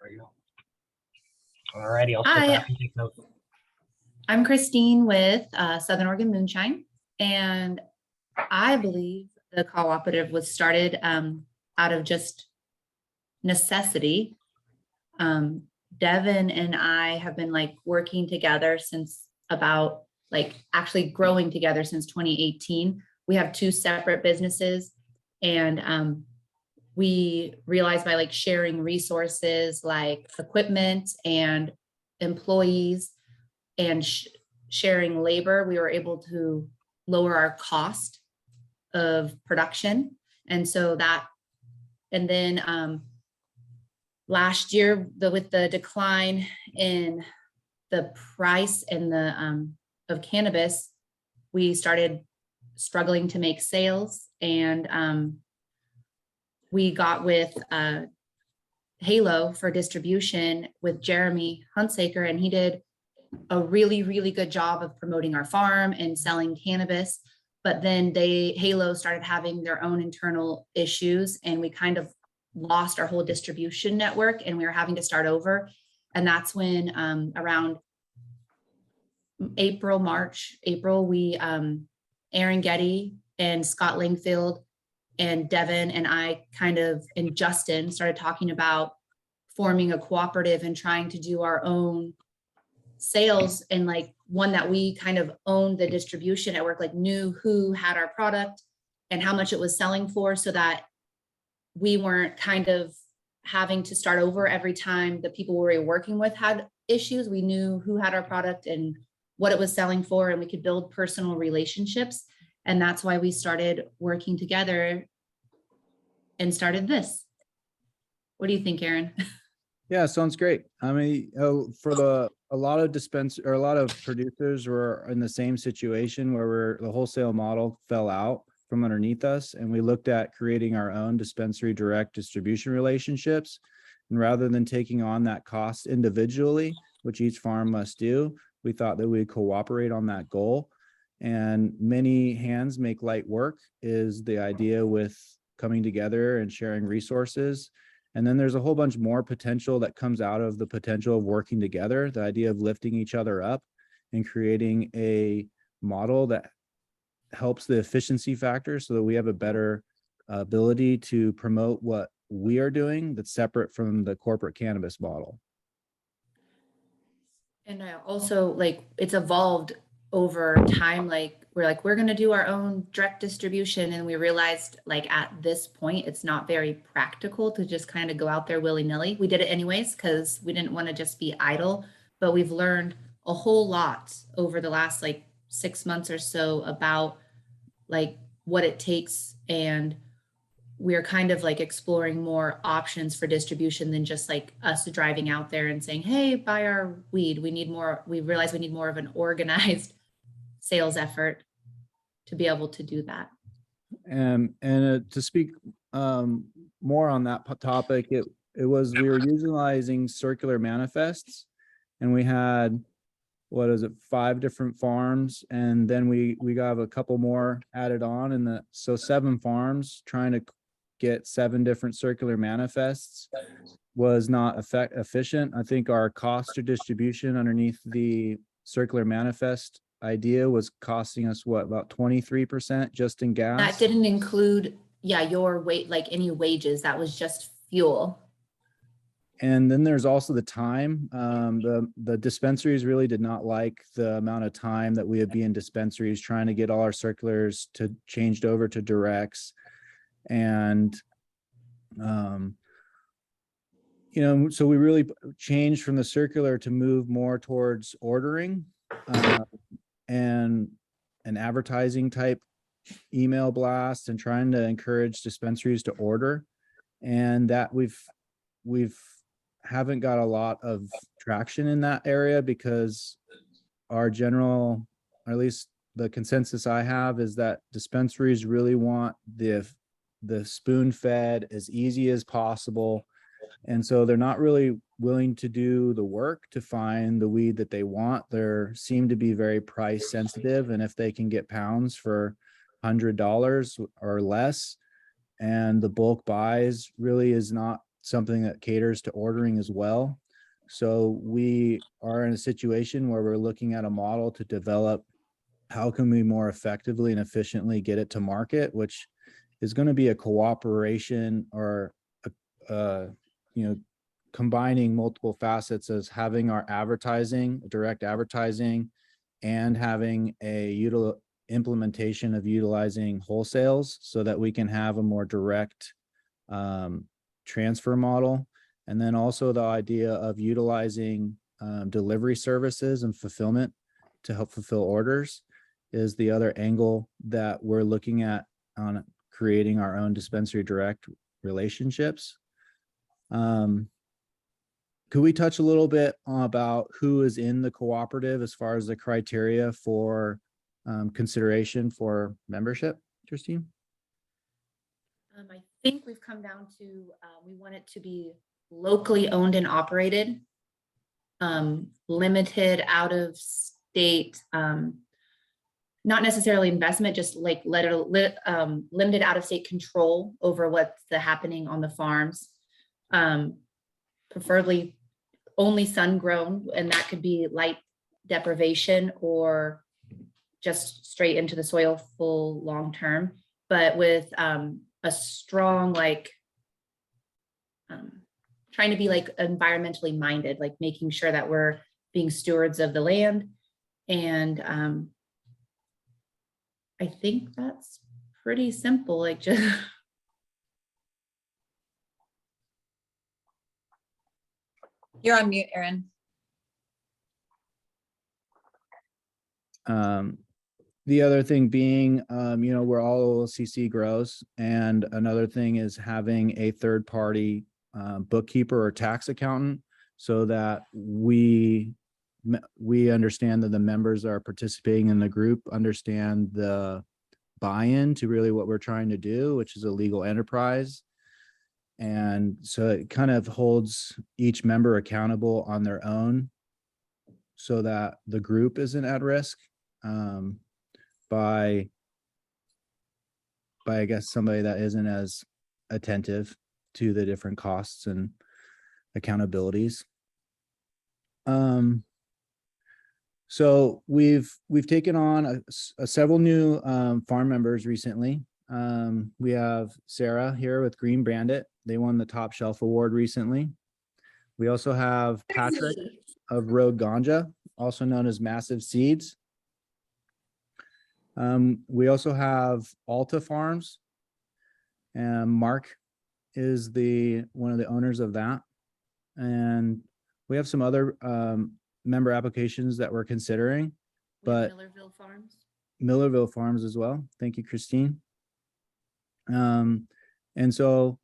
There you go. Alrighty, I'll sit Hi, back and take notes. I'm Kristine with Southern Oregon Moonshine, and I believe the cooperative was started out of just necessity. Devin and I have been working together since about actually growing together since 2018. We have two separate businesses, and we realized by sharing resources like equipment and employees and sharing labor, we were able to lower our cost of production. And so that, and then last year, with the decline in the price and the of cannabis, we started struggling to make sales, and we got with Halo for distribution with Jeremy Hunsaker, and he did a really, really good job of promoting our farm and selling cannabis. But then Halo started having their own internal issues, and we kind of lost our whole distribution network, and we were having to start over. And that's when around April, we Aaron Getty and Scott Lingfield and Devin and I and Justin started talking about forming a cooperative and trying to do our own sales, and one that we kind of owned the distribution network, knew who had our product and how much it was selling for, so that we weren't kind of having to start over every time the people we were working with had issues. We knew who had our product and what it was selling for, and we could build personal relationships. And that's why we started working together and started this. What do you think, Aaron? Yeah, sounds great. I mean, a lot of producers were in the same situation where the wholesale model fell out from underneath us, and we looked at creating our own dispensary direct distribution relationships. And rather than taking on that cost individually, which each farm must do, we thought that we'd cooperate on that goal. And many hands make light work is the idea with coming together and sharing resources. And then there's a whole bunch more potential that comes out of the potential of working together, the idea of lifting each other up and creating a model that helps the efficiency factor so that we have a better ability to promote what we are doing that's separate from the corporate cannabis model. And also it's evolved over time. We're going to do our own direct distribution, and we realized at this point it's not very practical to just kind of go out there willy-nilly. We did it anyways because we didn't want to just be idle, but we've learned a whole lot over the last 6 months or so about what it takes, and we're kind of exploring more options for distribution than just us driving out there and saying, hey, buy our weed. We realize we need more of an organized sales effort to be able to do that. And to speak more on that topic, we were utilizing circular manifests, and we had 5 different farms, and then we got a couple more added on, and so 7 farms. Trying to get 7 different circular manifests was not efficient. I think our cost of distribution underneath the circular manifest idea was costing us about 23% just in gas. That didn't include your weight, any wages. That was just fuel. And then there's also the time. The dispensaries really did not like the amount of time that we would be in dispensaries trying to get all our circulars changed over to directs. And so we really changed from the circular to move more towards ordering and an advertising type email blast, and trying to encourage dispensaries to order. And that we've haven't got a lot of traction in that area, because our general, or at least the consensus I have, is that dispensaries really want the spoon fed as easy as possible. And so they're not really willing to do the work to find the weed that they want. They seem to be very price sensitive. And if they can get pounds for $100 or less, and the bulk buys really is not something that caters to ordering as well. So we are in a situation where we're looking at a model to develop how can we more effectively and efficiently get it to market, which is going to be a cooperation or combining multiple facets as having our advertising, direct advertising, and having a implementation of utilizing wholesales so that we can have a more direct transfer model. And then also the idea of utilizing delivery services and fulfillment to help fulfill orders is the other angle that we're looking at on creating our own dispensary direct relationships. Could we touch a little bit about who is in the cooperative as far as the criteria for consideration for membership, Kristine? I think we've come down to, we want it to be locally owned and operated, limited out of state, not necessarily investment, just like limited out of state control over what's happening on the farms. Preferably only sun grown, and that could be light deprivation or just straight into the soil full long term, but with a strong trying to be environmentally minded, like making sure that we're being stewards of the land. And I think that's pretty simple, just You're on mute, Aaron. The other thing being, we're all OLCC grows, and another thing is having a third party bookkeeper or tax accountant so that we understand that the members that are participating in the group understand the buy-in to really what we're trying to do, which is a legal enterprise. And so it kind of holds each member accountable on their own so that the group isn't at risk by I guess somebody that isn't as attentive to the different costs and accountabilities. So we've taken on several new farm members recently. We have Sarah here with Green Bandit. They won the Top Shelf Award recently. We also have Patrick of Road Ganja, also known as Massive Seeds. We also have Alta Farms, and Mark is one of the owners of that. And we have some other member applications that we're considering, but Millerville Farms as well. Thank you, Kristine. And so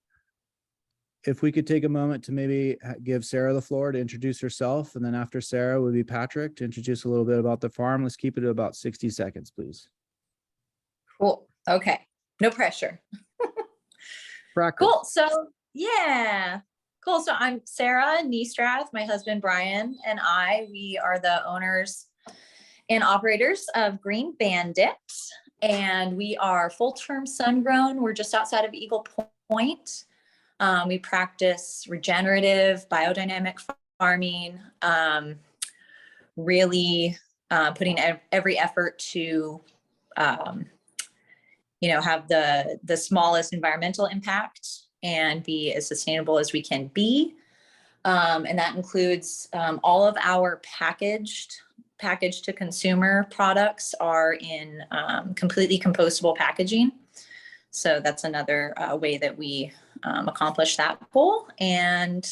if we could take a moment to maybe give Sarah the floor to introduce herself, and then after Sarah would be Patrick to introduce a little bit about the farm. Let's keep it at about 60 seconds, please. Cool. Okay. No pressure. Cool. So yeah. Cool. So I'm Sarah Niestrath, my husband, Brian, and we are the owners and operators of Green Bandit, and we are full-term sun-grown. We're just outside of Eagle Point. We practice regenerative, biodynamic farming, really putting every effort to, have the smallest environmental impact and be as sustainable as we can be. And that includes all of our packaged to consumer products are in completely compostable packaging. So that's another way that we accomplish that goal. And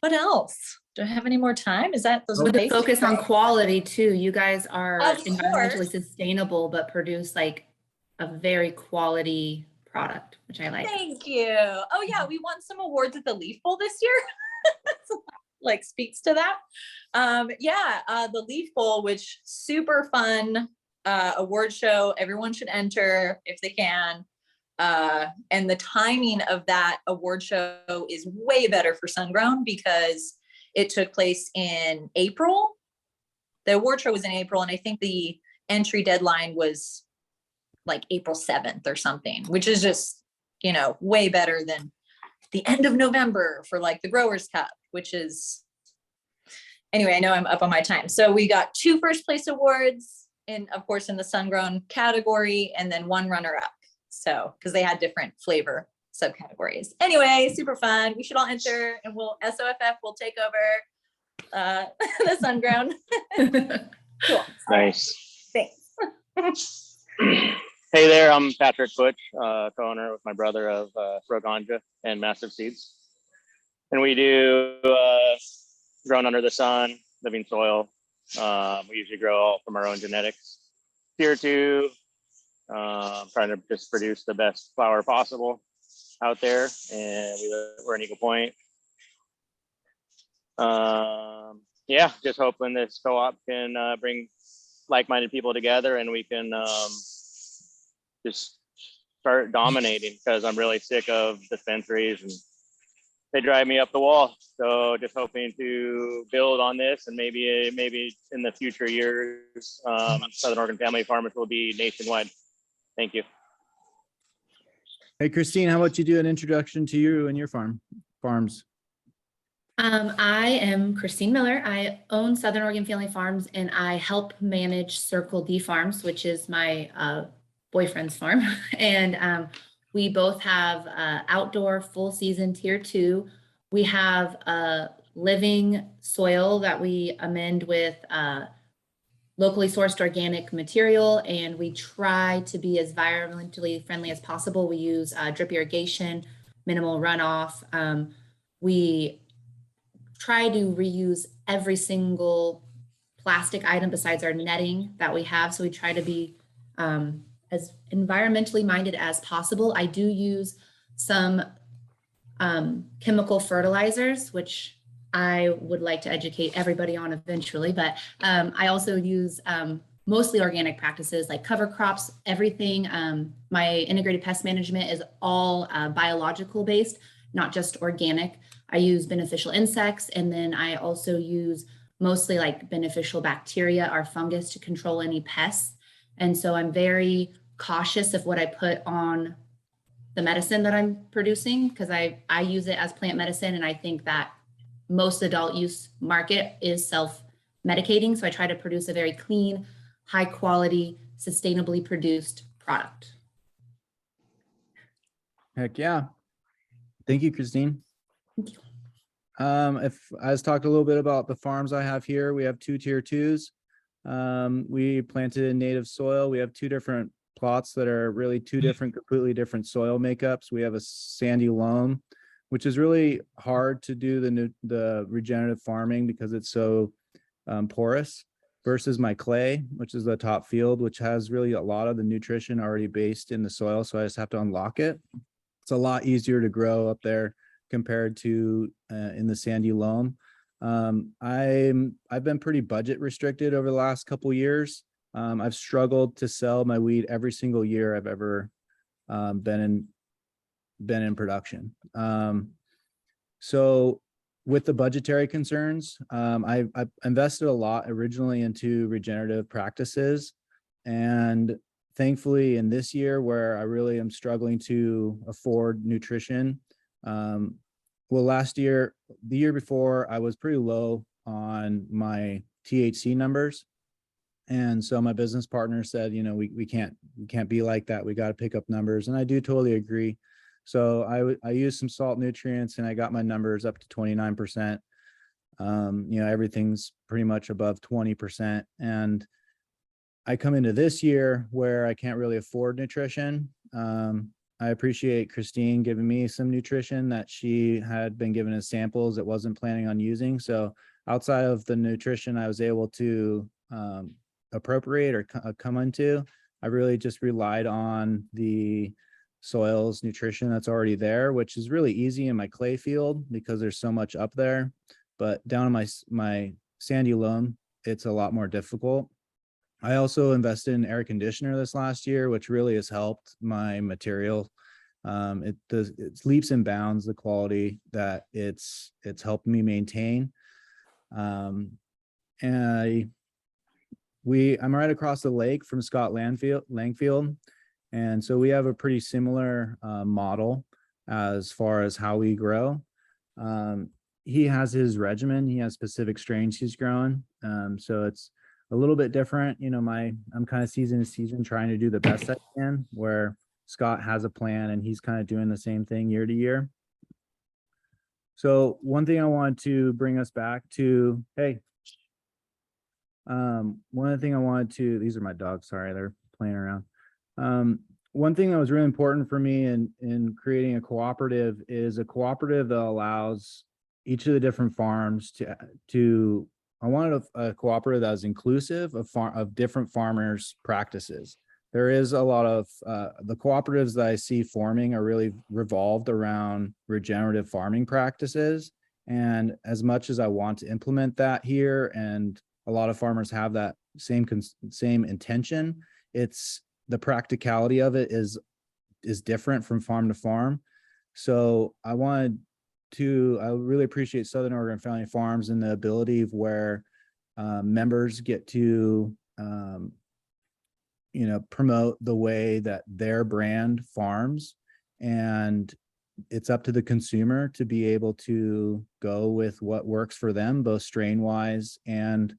what else? Do I have any more time? Is that those? With the focus on quality too. You guys are Of environmentally course. sustainable, but produce a very quality product, which I like. Thank you. Oh yeah, we won some awards at the Leaf Bowl this year. Speaks to that. The Leaf Bowl, which super fun award show. Everyone should enter if they can. And the timing of that award show is way better for Sungrown because it took place in April. The award show was in April, and I think the entry deadline was April 7th or something, which is just you know, way better than the end of November for like the Growers Cup, which is, anyway, I know I'm up on my time. So we got 2 first place awards in, of course, in the sun-grown category, and then 1 runner-up. So, because they had different flavor subcategories. Anyway, super fun. We should all enter, and SOFF will take over the sun-grown. Cool. Nice. Thanks. Hey there, I'm Patrick Butch, co-owner with my brother of Ganja and Massive Seeds. And we do grown under the sun, living soil. We usually grow all from our own genetics. Tier 2, trying to just produce the best flower possible out there. And we're in Eagle Point. Yeah, just hoping this co-op can bring like-minded people together, and we can just start dominating, because I'm really sick of dispensaries and they drive me up the wall. So just hoping to build on this, and maybe in the future years, Southern Oregon Family Farmers will be nationwide. Thank you. Hey, Kristine, how about you do an introduction to you and your farms? I am Kristine Miller. I own Southern Oregon Family Farms, and I help manage Circle D Farms, which is my boyfriend's farm. And we both have outdoor full season tier 2. We have a living soil that we amend with locally sourced organic material, and we try to be as environmentally friendly as possible. We use drip irrigation, minimal runoff. We try to reuse every single plastic item besides our netting that we have. So we try to be as environmentally minded as possible. I do use some chemical fertilizers, which I would like to educate everybody on eventually, but I also use mostly organic practices like cover crops, everything. My integrated pest management is all biological based, not just organic. I use beneficial insects, and then I also use mostly like beneficial bacteria or fungus to control any pests. And so I'm very cautious of what I put on the medicine that I'm producing, because I use it as plant medicine, and I think that most adult use market is self-medicating. So I try to produce a very clean, high quality, sustainably produced product. Heck yeah. Thank you, Kristine. Thank you. If I was talked a little bit about the farms I have here, we have 2 tier 2s. We planted in native soil. We have 2 different plots that are really 2 different, completely different soil makeups. We have a sandy loam, which is really hard to do the regenerative farming because it's so porous, versus my clay, which is the top field, which has really a lot of the nutrition already based in the soil. So I just have to unlock it. It's a lot easier to grow up there compared to in the sandy loam. I've been pretty budget restricted over the last couple years. I've struggled to sell my weed every single year I've ever been in production. So with the budgetary concerns, I invested a lot originally into regenerative practices, and thankfully in this year where I really am struggling to afford nutrition, well, last year, the year before, I was pretty low on my THC numbers. And so my business partner said, you know, we can't be like that. We got to pick up numbers. And I do totally agree. So I used some salt nutrients, and I got my numbers up to 29%. You know, everything's pretty much above 20%. And I come into this year where I can't really afford nutrition. I appreciate Kristine giving me some nutrition that she had been given as samples that wasn't planning on using. So outside of the nutrition I was able to appropriate or come into, I really just relied on the soil's nutrition that's already there, which is really easy in my clay field because there's so much up there. But down in my sandy loam, it's a lot more difficult. I also invested in air conditioner this last year, which really has helped my material. It leaps and bounds the quality that it's helped me maintain. And I'm right across the lake from Scott Langfield, And so we have a pretty similar model as far as how we grow. He has his regimen. He has specific strains he's growing. So it's a little bit different. I'm kind of season to season trying to do the best I can, where Scott has a plan and he's kind of doing the same thing year to year. So one thing I want to bring us back to, one thing I wanted to, these are my dogs, sorry, they're playing around. One thing that was really important for me in creating a cooperative is a cooperative that allows each of the different farms I wanted a cooperative that was inclusive of different farmers' practices. There is a lot of the cooperatives that I see forming are really revolved around regenerative farming practices. And as much as I want to implement that here, and a lot of farmers have that same intention, it's the practicality of it is different from farm to farm. So I really appreciate Southern Oregon Family Farms and the ability of where members get to promote the way that their brand farms, and it's up to the consumer to be able to go with what works for them, both strain wise and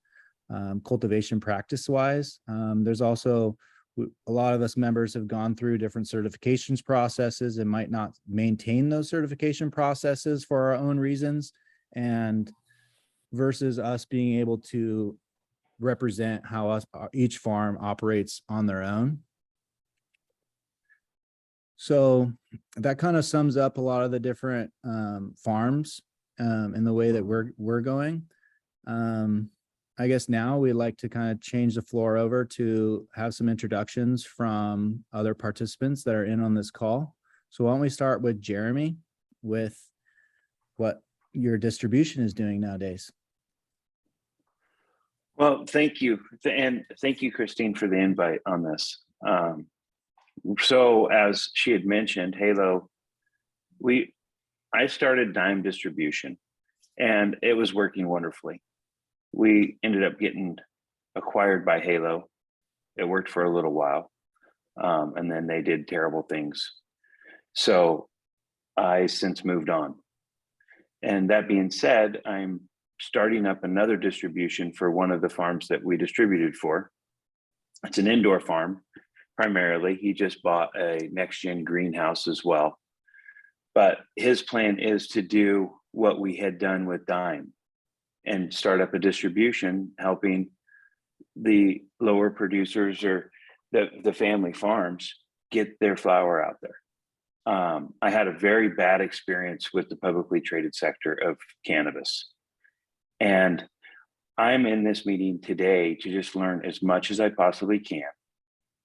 cultivation practice wise. There's also a lot of us members have gone through different certifications processes and might not maintain those certification processes for our own reasons, and versus us being able to represent how each farm operates on their own. So that kind of sums up a lot of the different farms in the way that we're going. I guess now we'd like to kind of change the floor over to have some introductions from other participants that are in on this call. So why don't we start with Jeremy with what your distribution is doing nowadays? Well, thank you. And thank you, Kristine, for the invite on this. So as she had mentioned, Halo, I started Dyme distribution and it was working wonderfully. We ended up getting acquired by Halo. It worked for a little while. And then they did terrible things. So I since moved on. And that being said, I'm starting up another distribution for one of the farms that we distributed for. It's an indoor farm, primarily. He just bought a next-gen greenhouse as well. But his plan is to do what we had done with Dyme and start up a distribution, helping the lower producers or the family farms get their flower out there. I had a very bad experience with the publicly traded sector of cannabis. And I'm in this meeting today to just learn as much as I possibly can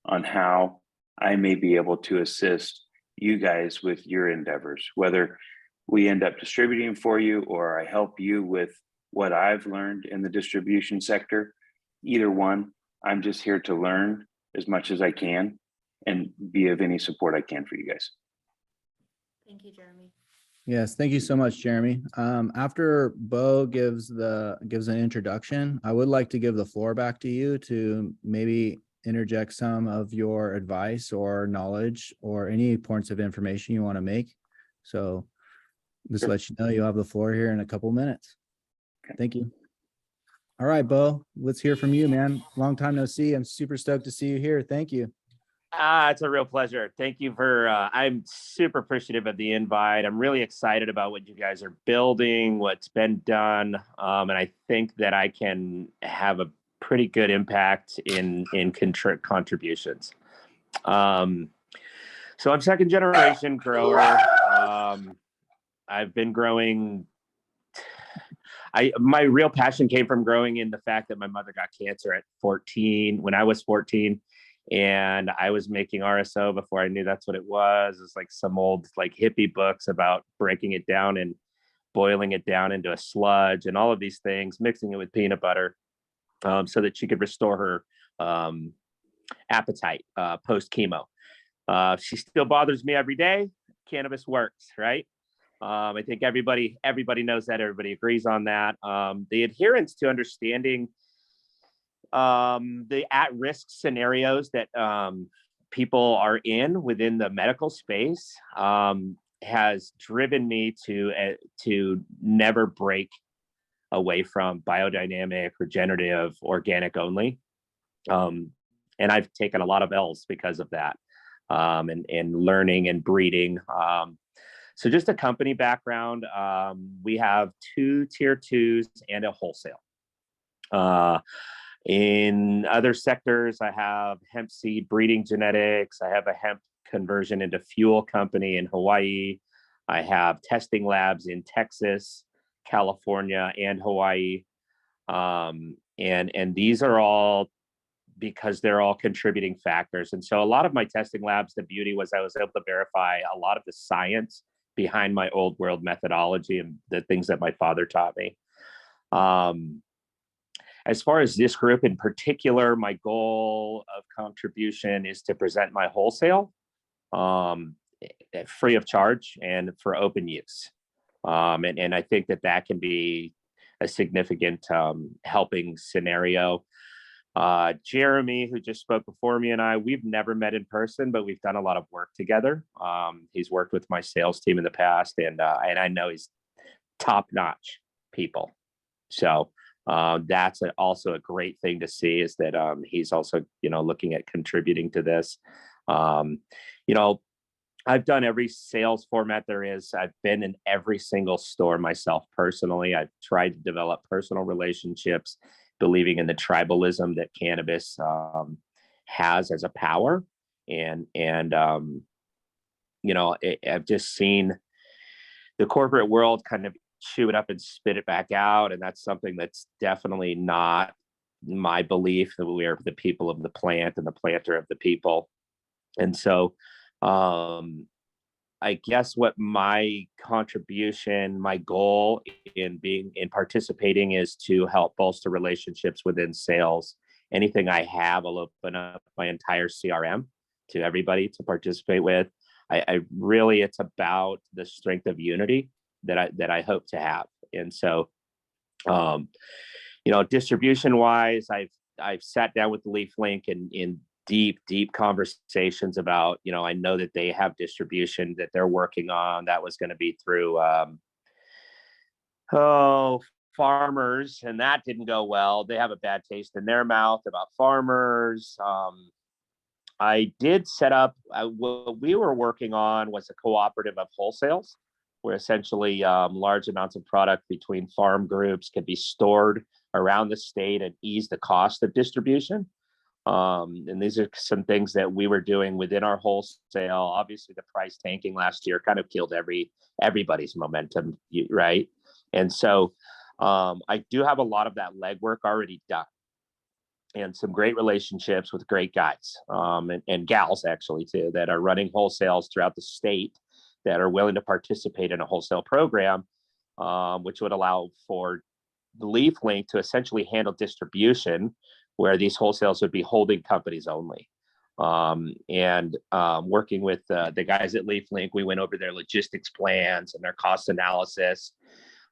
on how I may be able to assist you guys with your endeavors, whether we end up distributing for you or I help you with what I've learned in the distribution sector. Either one, I'm just here to learn as much as I can and be of any support I can for you guys. Thank you, Jeremy. Yes, thank you so much, Jeremy. After Beau gives an introduction, I would like to give the floor back to you to maybe interject some of your advice or knowledge or any points of information you want to make. So just let you know you'll have the floor here in a couple minutes. Thank you. All right, Beau, let's hear from you, man. Long time no see. I'm super stoked to see you here. Thank you. It's a real pleasure. Thank you for, I'm super appreciative of the invite. I'm really excited about what you guys are building, what's been done. And I think that I can have a pretty good impact in contributions. So I'm second generation grower. I've been growing. My real passion came from growing in the fact that my mother got cancer at 14, when I was 14. And I was making RSO before I knew that's what it was. It's like some old like hippie books about breaking it down and boiling it down into a sludge and all of these things, mixing it with peanut butter so that she could restore her appetite post chemo. She still bothers me every day. Cannabis works, right? I think everybody knows that. Everybody agrees on that. The adherence to understanding the at-risk scenarios that people are in within the medical space has driven me to never break away from biodynamic, regenerative, organic only. And I've taken a lot of L's because of that, and learning and breeding. So just a company background, we have 2 tier 2s and a wholesale. In other sectors, I have hemp seed breeding genetics. I have a hemp conversion into fuel company in Hawaii. I have testing labs in Texas, California, and Hawaii. And these are all because they're all contributing factors. And so a lot of my testing labs, the beauty was I was able to verify a lot of the science behind my old world methodology and the things that my father taught me. As far as this group in particular, my goal of contribution is to present my wholesale free of charge and for open use. And I think that can be a significant helping scenario. Jeremy, who just spoke before me, and we've never met in person, but we've done a lot of work together. He's worked with my sales team in the past, and I know he's top-notch people. So that's also a great thing to see, is that he's also, looking at contributing to this. I've done every sales format there is. I've been in every single store myself personally. I've tried to develop personal relationships, believing in the tribalism that cannabis has as a power. I've just seen the corporate world kind of chew it up and spit it back out. And that's something that's definitely not my belief, that we are the people of the plant and the planter of the people. And so I guess what my contribution, my goal in participating is to help bolster relationships within sales. Anything I have, I'll open up my entire CRM to everybody to participate with. I really, it's about the strength of unity that I hope to have. And so, distribution wise, I've sat down with the Leaf Link in deep conversations about, I know that they have distribution that they're working on. That was going to be through farmers, and that didn't go well. They have a bad taste in their mouth about farmers. I did set up, what we were working on was a cooperative of wholesales, where essentially large amounts of product between farm groups could be stored around the state and ease the cost of distribution. And these are some things that we were doing within our wholesale. Obviously, the price tanking last year kind of killed everybody's momentum, right? And so I do have a lot of that legwork already done, and some great relationships with great guys and gals, actually, too, that are running wholesales throughout the state that are willing to participate in a wholesale program, which would allow for the Leaf Link to essentially handle distribution, where these wholesales would be holding companies only. Working with the guys at Leaf Link, we went over their logistics plans and their cost analysis.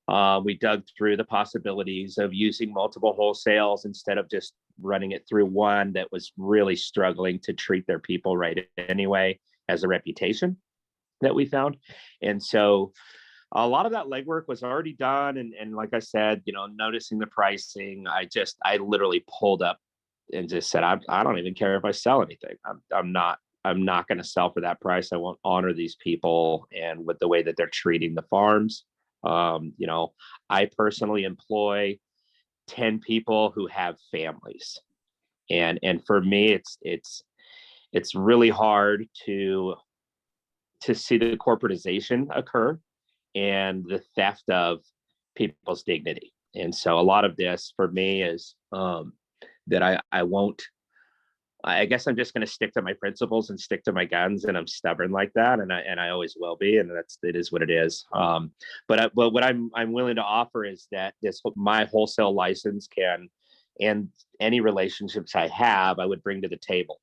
We dug through the possibilities of using multiple wholesales instead of just running it through one that was really struggling to treat their people right anyway, as a reputation that we found. And so a lot of that legwork was already done. And like I said, noticing the pricing, I literally pulled up and just said, I don't even care if I sell anything. I'm not going to sell for that price. I won't honor these people and with the way that they're treating the farms. I personally employ 10 people who have families. And for me, it's really hard to see the corporatization occur and the theft of people's dignity. And so a lot of this for me is that I guess I'm just going to stick to my principles and stick to my guns, and I'm stubborn like that. And I always will be. And it is what it is. But what I'm willing to offer is that my wholesale license and any relationships I have, I would bring to the table.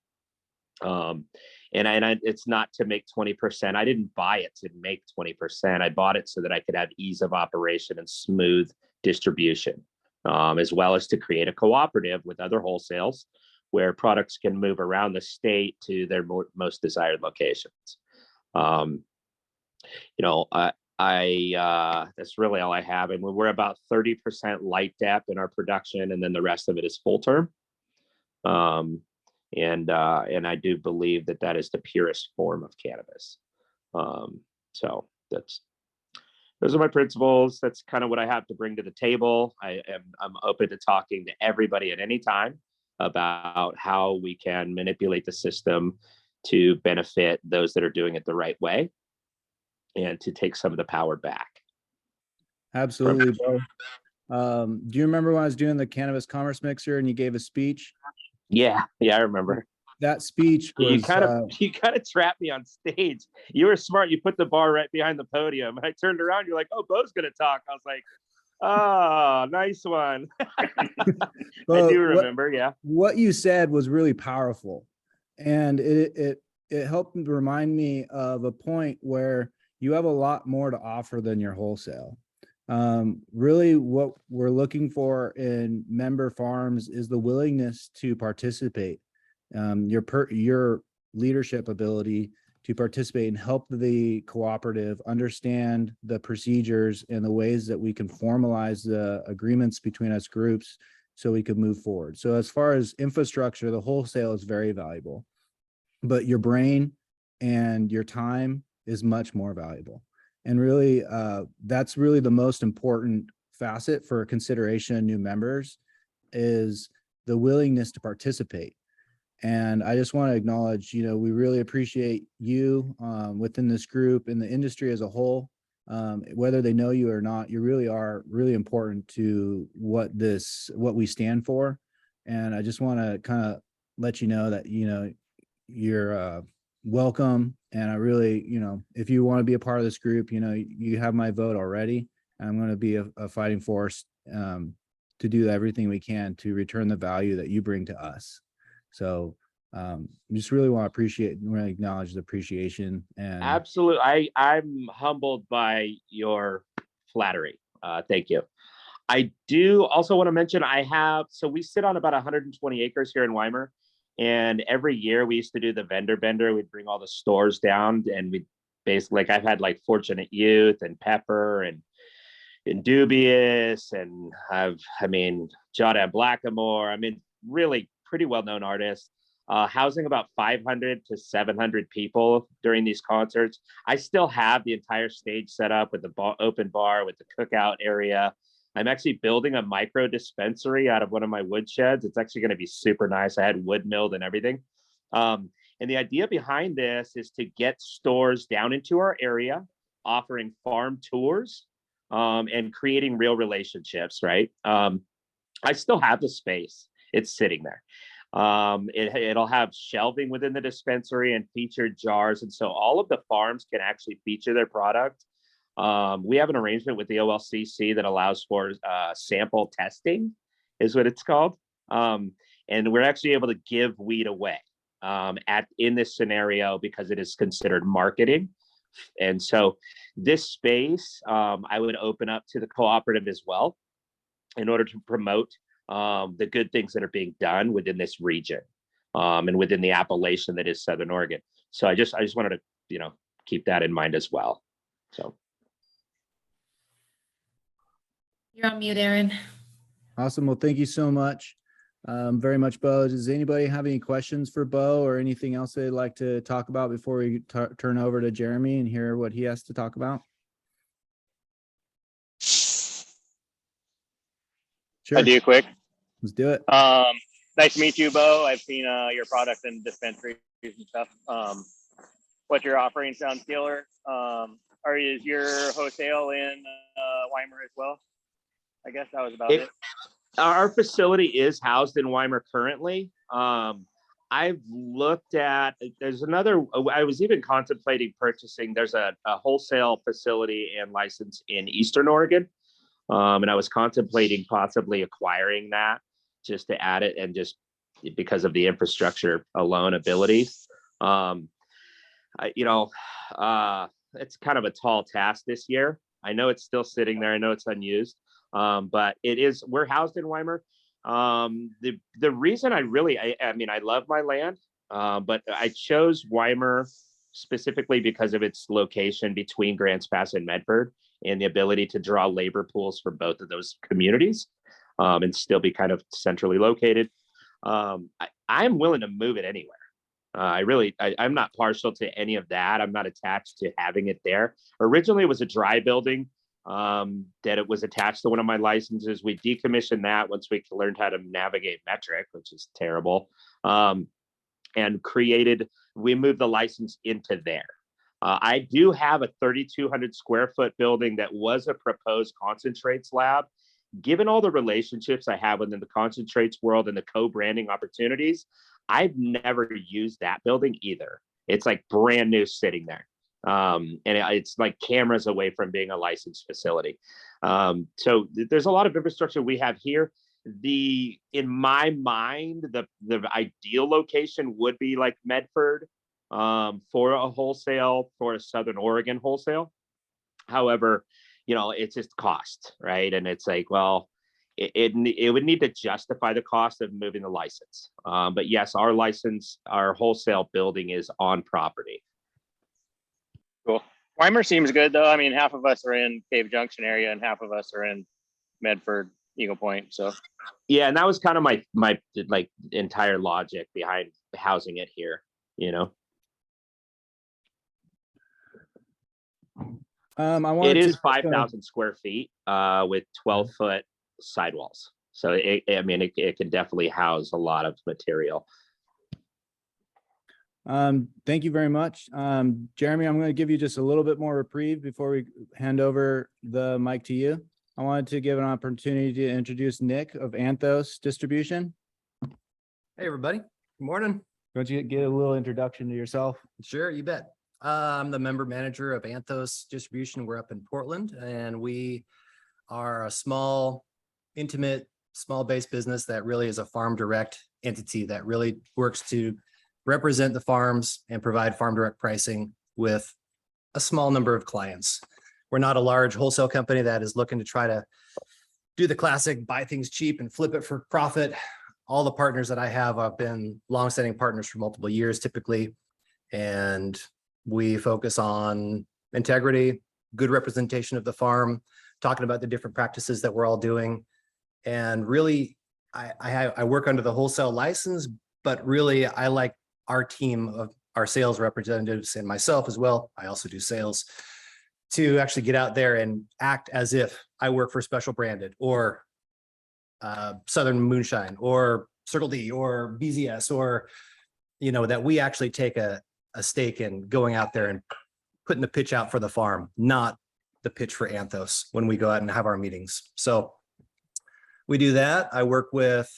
It's not to make 20%. I didn't buy it to make 20%. I bought it so that I could have ease of operation and smooth distribution, as well as to create a cooperative with other wholesales where products can move around the state to their most desired locations. You know, that's really all I have. And we're about 30% light dep in our production, and then the rest of it is full term. And I do believe that that is the purest form of cannabis. So those are my principles. That's kind of what I have to bring to the table. I'm open to talking to everybody at any time about how we can manipulate the system to benefit those that are doing it the right way and to take some of the power back. Absolutely, Beau. Do you remember when I was doing the cannabis commerce mixer and you gave a speech? Yeah, I remember. That speech was you kind of trapped me on stage. You were smart. You put the bar right behind the podium. And I turned around. You're like, "Oh, Beau's gonna talk." I was like, "Oh, nice one." I do remember. What you said was really powerful, and it helped remind me of a point where you have a lot more to offer than your wholesale. Really what we're looking for in member farms is the willingness to participate, your leadership ability to participate and help the cooperative understand the procedures and the ways that we can formalize the agreements between us groups so we can move forward. So as far as infrastructure, the wholesale is very valuable, but your brain and your time is much more valuable. And really, that's really the most important facet for consideration of new members is the willingness to participate. And I just want to acknowledge, you know, we really appreciate you within this group and the industry as a whole. Whether they know you or not, you really are really important to what we stand for. And I just want to kind of let you know that, you know, you're welcome. And I really, you know, if you want to be a part of this group, you know, you have my vote already. I'm going to be a fighting force to do everything we can to return the value that you bring to us. So just really want to acknowledge the appreciation. And absolutely, I'm humbled by your flattery. Thank you. I do also want to mention so we sit on about 120 acres here in Weimar. And every year we used to do the vendor bender. We'd bring all the stores down, and we'd basically, like, I've had like Fortunate Youth and Pepper and Dubious, and Jada Blackamore. Really pretty well-known artists, housing about 500 to 700 people during these concerts. I still have the entire stage set up with the open bar, with the cookout area. I'm actually building a micro dispensary out of one of my wood sheds. It's actually going to be super nice. I had wood milled and everything. And the idea behind this is to get stores down into our area, offering farm tours, and creating real relationships, right? I still have the space. It's sitting there. It'll have shelving within the dispensary and featured jars. And so all of the farms can actually feature their product. We have an arrangement with the OLCC that allows for sample testing, is what it's called. And we're actually able to give weed away in this scenario because it is considered marketing. And so this space, I would open up to the cooperative as well in order to promote the good things that are being done within this region and within the appellation that is Southern Oregon. So I just wanted to, you know, keep that in mind as well. So. You're on mute, Aaron. Awesome. Well, thank you so much. Very much, Beau. Does anybody have any questions for Beau or anything else they'd like to talk about before we turn over to Jeremy and hear what he has to talk about? Sure. I do quick. Let's do it. Nice to meet you, Beau. I've seen your product in dispensaries and stuff. What you're offering sounds killer. Is your wholesale in Weimar as well? I guess that was about it. Our facility is housed in Weimar currently. I've looked at, I was even contemplating purchasing, there's a wholesale facility and license in Eastern Oregon. And I was contemplating possibly acquiring that just to add it, and just because of the infrastructure alone abilities. It's kind of a tall task this year. I know it's still sitting there. I know it's unused. But we're housed in Weimar. The reason I mean, I love my land, but I chose Weimar specifically because of its location between Grants Pass and Medford and the ability to draw labor pools for both of those communities, and still be kind of centrally located. I'm willing to move it anywhere. I'm not partial to any of that. I'm not attached to having it there. Originally, it was a dry building that it was attached to one of my licenses. We decommissioned that once we learned how to navigate metric, which is terrible, and we moved the license into there. I do have a 3,200 square foot building that was a proposed concentrates lab. Given all the relationships I have within the concentrates world and the co-branding opportunities, I've never used that building either. It's like brand new sitting there. And it's like cameras away from being a licensed facility. So there's a lot of infrastructure we have here. In my mind, the ideal location would be like Medford, for a wholesale, for a Southern Oregon wholesale. However, it's just cost, right? And it's like, well, it would need to justify the cost of moving the license. But yes, our wholesale building is on property. Cool. Weimar seems good though. I mean, half of us are in Cave Junction area and half of us are in Medford, Eagle Point. So yeah, and that was kind of my like entire logic behind housing it here, It is 5,000 square feet with 12-foot sidewalls. So it can definitely house a lot of material. Thank you very much. Jeremy, I'm going to give you just a little bit more reprieve before we hand over the mic to you. I wanted to give an opportunity to introduce Nick of Anthos Distribution. Hey, everybody. Good morning. Why don't you get a little introduction to yourself? Sure, you bet. I'm the member manager of Anthos Distribution. We're up in Portland, and we are a small, intimate, small-based business that really is a farm direct entity that really works to represent the farms and provide farm direct pricing with a small number of clients. We're not a large wholesale company that is looking to try to do the classic buy things cheap and flip it for profit. All the partners that I have been longstanding partners for multiple years typically, and we focus on integrity, good representation of the farm, talking about the different practices that we're all doing. And really, I work under the wholesale license, but really I like our team of our sales representatives and myself as well. I also do sales, to actually get out there and act as if I work for Special Branded or Southern Moonshine or Circle D or BZS, or, that we actually take a stake in going out there and putting the pitch out for the farm, not the pitch for Anthos when we go out and have our meetings. So we do that. I work with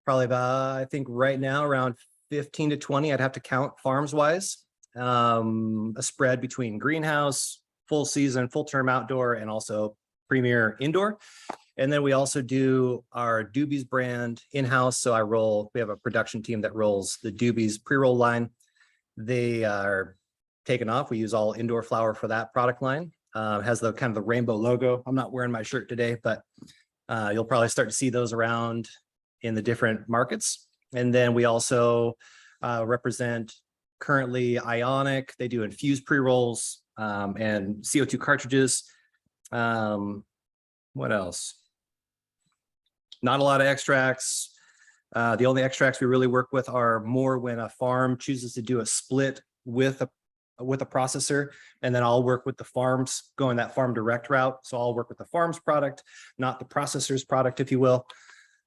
probably about, I think right now around 15 to 20, I'd have to count farms wise, a spread between greenhouse, full season, full term outdoor, and also premier indoor. And then we also do our Doobies brand in-house. So we have a production team that rolls the Doobies pre-roll line. They are taken off. We use all indoor flower for that product line. Has the kind of the rainbow logo. I'm not wearing my shirt today, but you'll probably start to see those around in the different markets. And then we also represent currently Ionic. They do infused pre-rolls and CO2 cartridges. What else? Not a lot of extracts. The only extracts we really work with are more when a farm chooses to do a split with a processor, and then I'll work with the farms going that farm direct route. So I'll work with the farm's product, not the processor's product, if you will.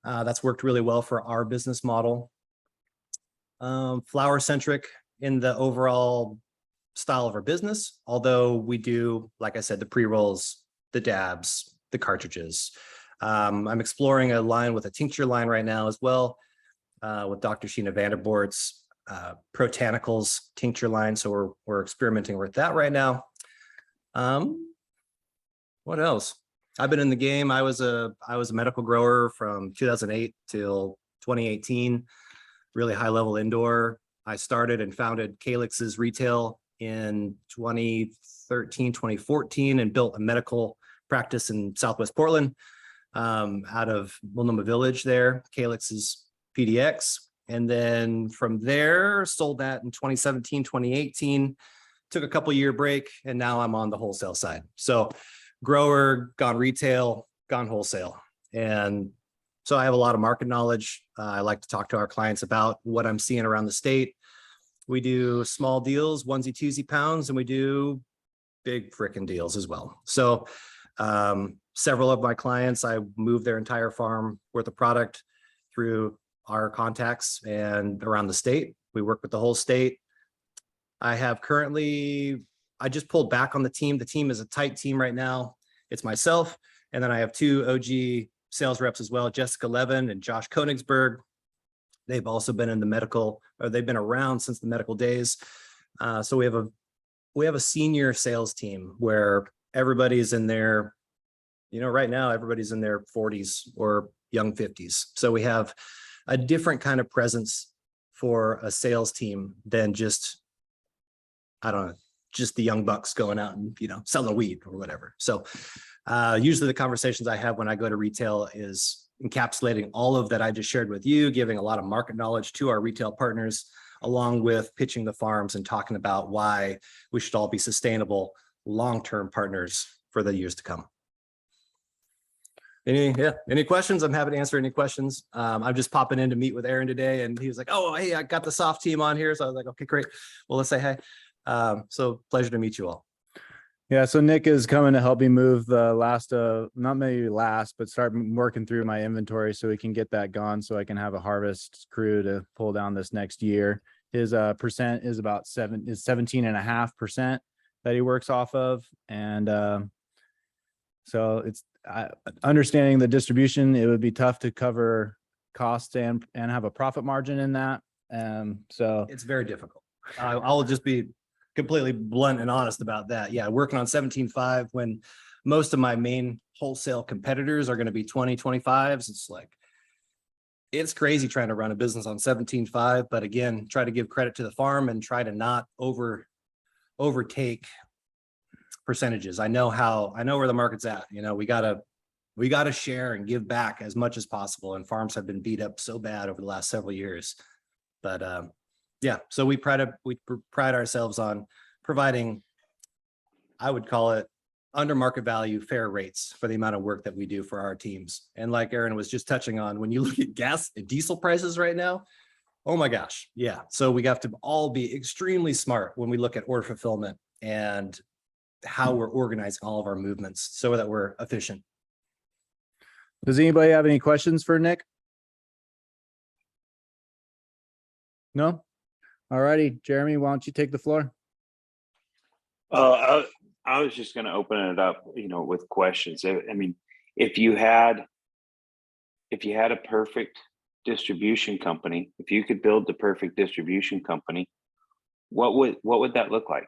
That's worked really well for our business model. Flower centric in the overall style of our business, although we do, like I said, the pre-rolls, the dabs, the cartridges. I'm exploring a line with a tincture line right now as well, with Dr. Sheena Vanderbort's Protanicals tincture line. So we're experimenting with that right now. What else? I've been in the game. I was a medical grower from 2008 till 2018, really high level indoor. I started and founded Calyx's retail in 2013, 2014, and built a medical practice in Southwest Portland. out of Multnomah Village there. Calyx is PDX. And then from there, sold that in 2017, 2018, took a couple year break, and now I'm on the wholesale side. So grower, gone retail, gone wholesale. And so I have a lot of market knowledge. I like to talk to our clients about what I'm seeing around the state. We do small deals, onesie, twosie pounds, and we do big frickin' deals as well. So several of my clients, I moved their entire farm worth of product through our contacts and around the state. We work with the whole state. I have currently, I just pulled back on the team. The team is a tight team right now. It's myself, and then I have 2 OG sales reps as well, Jessica Levin and Josh Konigsberg. They've also been in the medical, or they've been around since the medical days. So we have a senior sales team where everybody's in their, right now, everybody's in their 40s or young 50s. So we have a different kind of presence for a sales team than just, I don't know, just the young bucks going out and, selling weed or whatever. So usually the conversations I have when I go to retail is encapsulating all of that I just shared with you, giving a lot of market knowledge to our retail partners, along with pitching the farms and talking about why we should all be sustainable long-term partners for the years to come. Any questions? I'm happy to answer any questions. I'm just popping in to meet with Aaron today, and he was like, "Oh, hey, I got the SOFF team on here." So I was like, "Okay, great. Well, let's say hey." So pleasure to meet you all. Yeah, so Nick is coming to help me move the last, not maybe last, but start working through my inventory so we can get that gone, so I can have a harvest crew to pull down this next year. His percent is about 17.5% that he works off of, and so it's understanding the distribution. It would be tough to cover costs and have a profit margin in that. So it's very difficult. I'll just be completely blunt and honest about that. Yeah, working on 17.5 when most of my main wholesale competitors are going to be 20, 25s. It's like, it's crazy trying to run a business on 17.5, but again, try to give credit to the farm and try to not overtake percentages. I know where the market's at. We gotta share and give back as much as possible. And farms have been beat up so bad over the last several years. But yeah, so we pride ourselves on providing, I would call it, under market value, fair rates for the amount of work that we do for our teams. And like Aaron was just touching on, when you look at gas and diesel prices right now, oh my gosh, yeah. So we have to all be extremely smart when we look at order fulfillment and how we're organizing all of our movements so that we're efficient. does anybody have any questions for Nick? No? All righty, Jeremy, why don't you take the floor? I was just going to open it up, with questions. I mean, if you had a perfect distribution company, if you could build the perfect distribution company, what would that look like?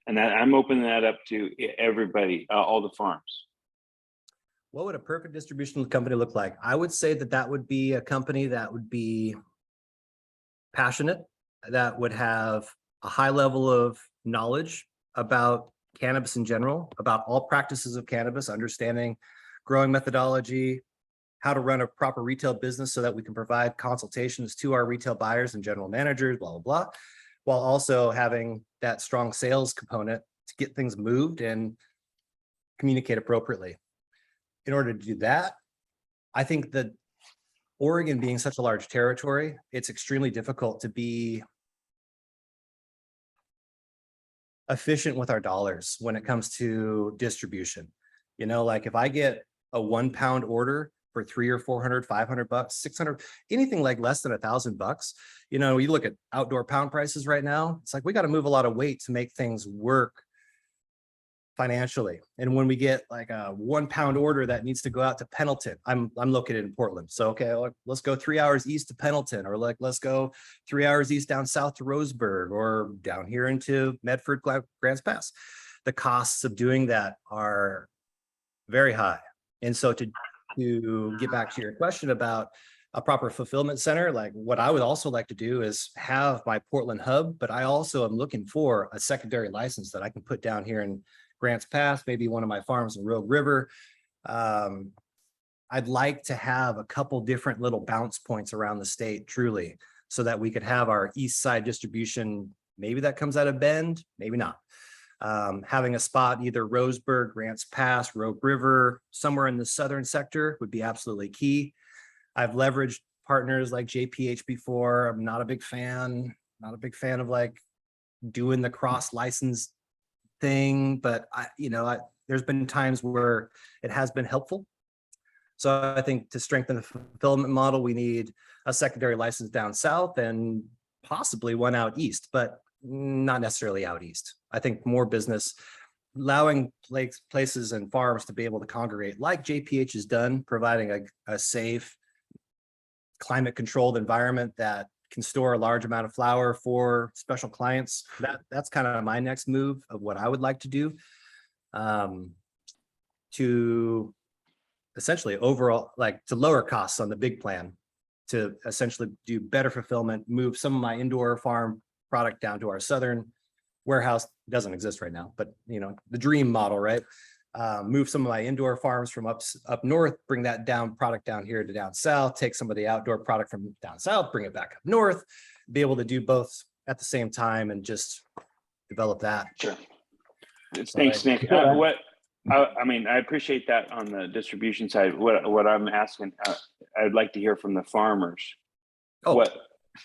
And I'm opening that up to everybody, all the farms. What would a perfect distribution company look like? I would say that would be a company that would be passionate, that would have a high level of knowledge about cannabis in general, about all practices of cannabis, understanding growing methodology, how to run a proper retail business so that we can provide consultations to our retail buyers and general managers, blah, blah, blah, while also having that strong sales component to get things moved and communicate appropriately. In order to do that, I think that Oregon being such a large territory, it's extremely difficult to be efficient with our dollars when it comes to distribution. Like if I get a 1 pound order for $300 or $400, $500, 600, anything like less than $1,000, you look at outdoor pound prices right now, it's like, we got to move a lot of weight to make things work financially. And when we get like a 1 pound order that needs to go out to Pendleton, I'm located in Portland. So, okay, let's go 3 hours east to Pendleton, or let's go 3 hours east down south to Roseburg, or down here into Medford, Grants Pass. The costs of doing that are very high. And so to get back to your question about a proper fulfillment center, like what I would also like to do is have my Portland hub, but I also am looking for a secondary license that I can put down here in Grants Pass, maybe one of my farms in Rogue River, I'd like to have a couple different little bounce points around the state, truly, so that we could have our east side distribution. Maybe that comes out of Bend, maybe not. Having a spot, either Roseburg, Grants Pass, Rogue River, somewhere in the southern sector would be absolutely key. I've leveraged partners like JPH before. I'm not a big fan of like doing the cross license thing, but there's been times where it has been helpful. So I think to strengthen the fulfillment model, we need a secondary license down south and possibly one out east, but not necessarily out east. I think more business, allowing places and farms to be able to congregate like JPH has done, providing a safe, climate controlled environment that can store a large amount of flower for special clients. That's kind of my next move of what I would like to do, to essentially overall, like to lower costs on the big plan, to essentially do better fulfillment, move some of my indoor farm product down to our southern warehouse. It doesn't exist right now, but the dream model, right? Move some of my indoor farms from up north, bring that product down here to down south, take some of the outdoor product from down south, bring it back up north, be able to do both at the same time and just develop that. Sure. Thanks, Nick. I appreciate that on the distribution side. What I'm asking, I'd like to hear from the farmers. Oh.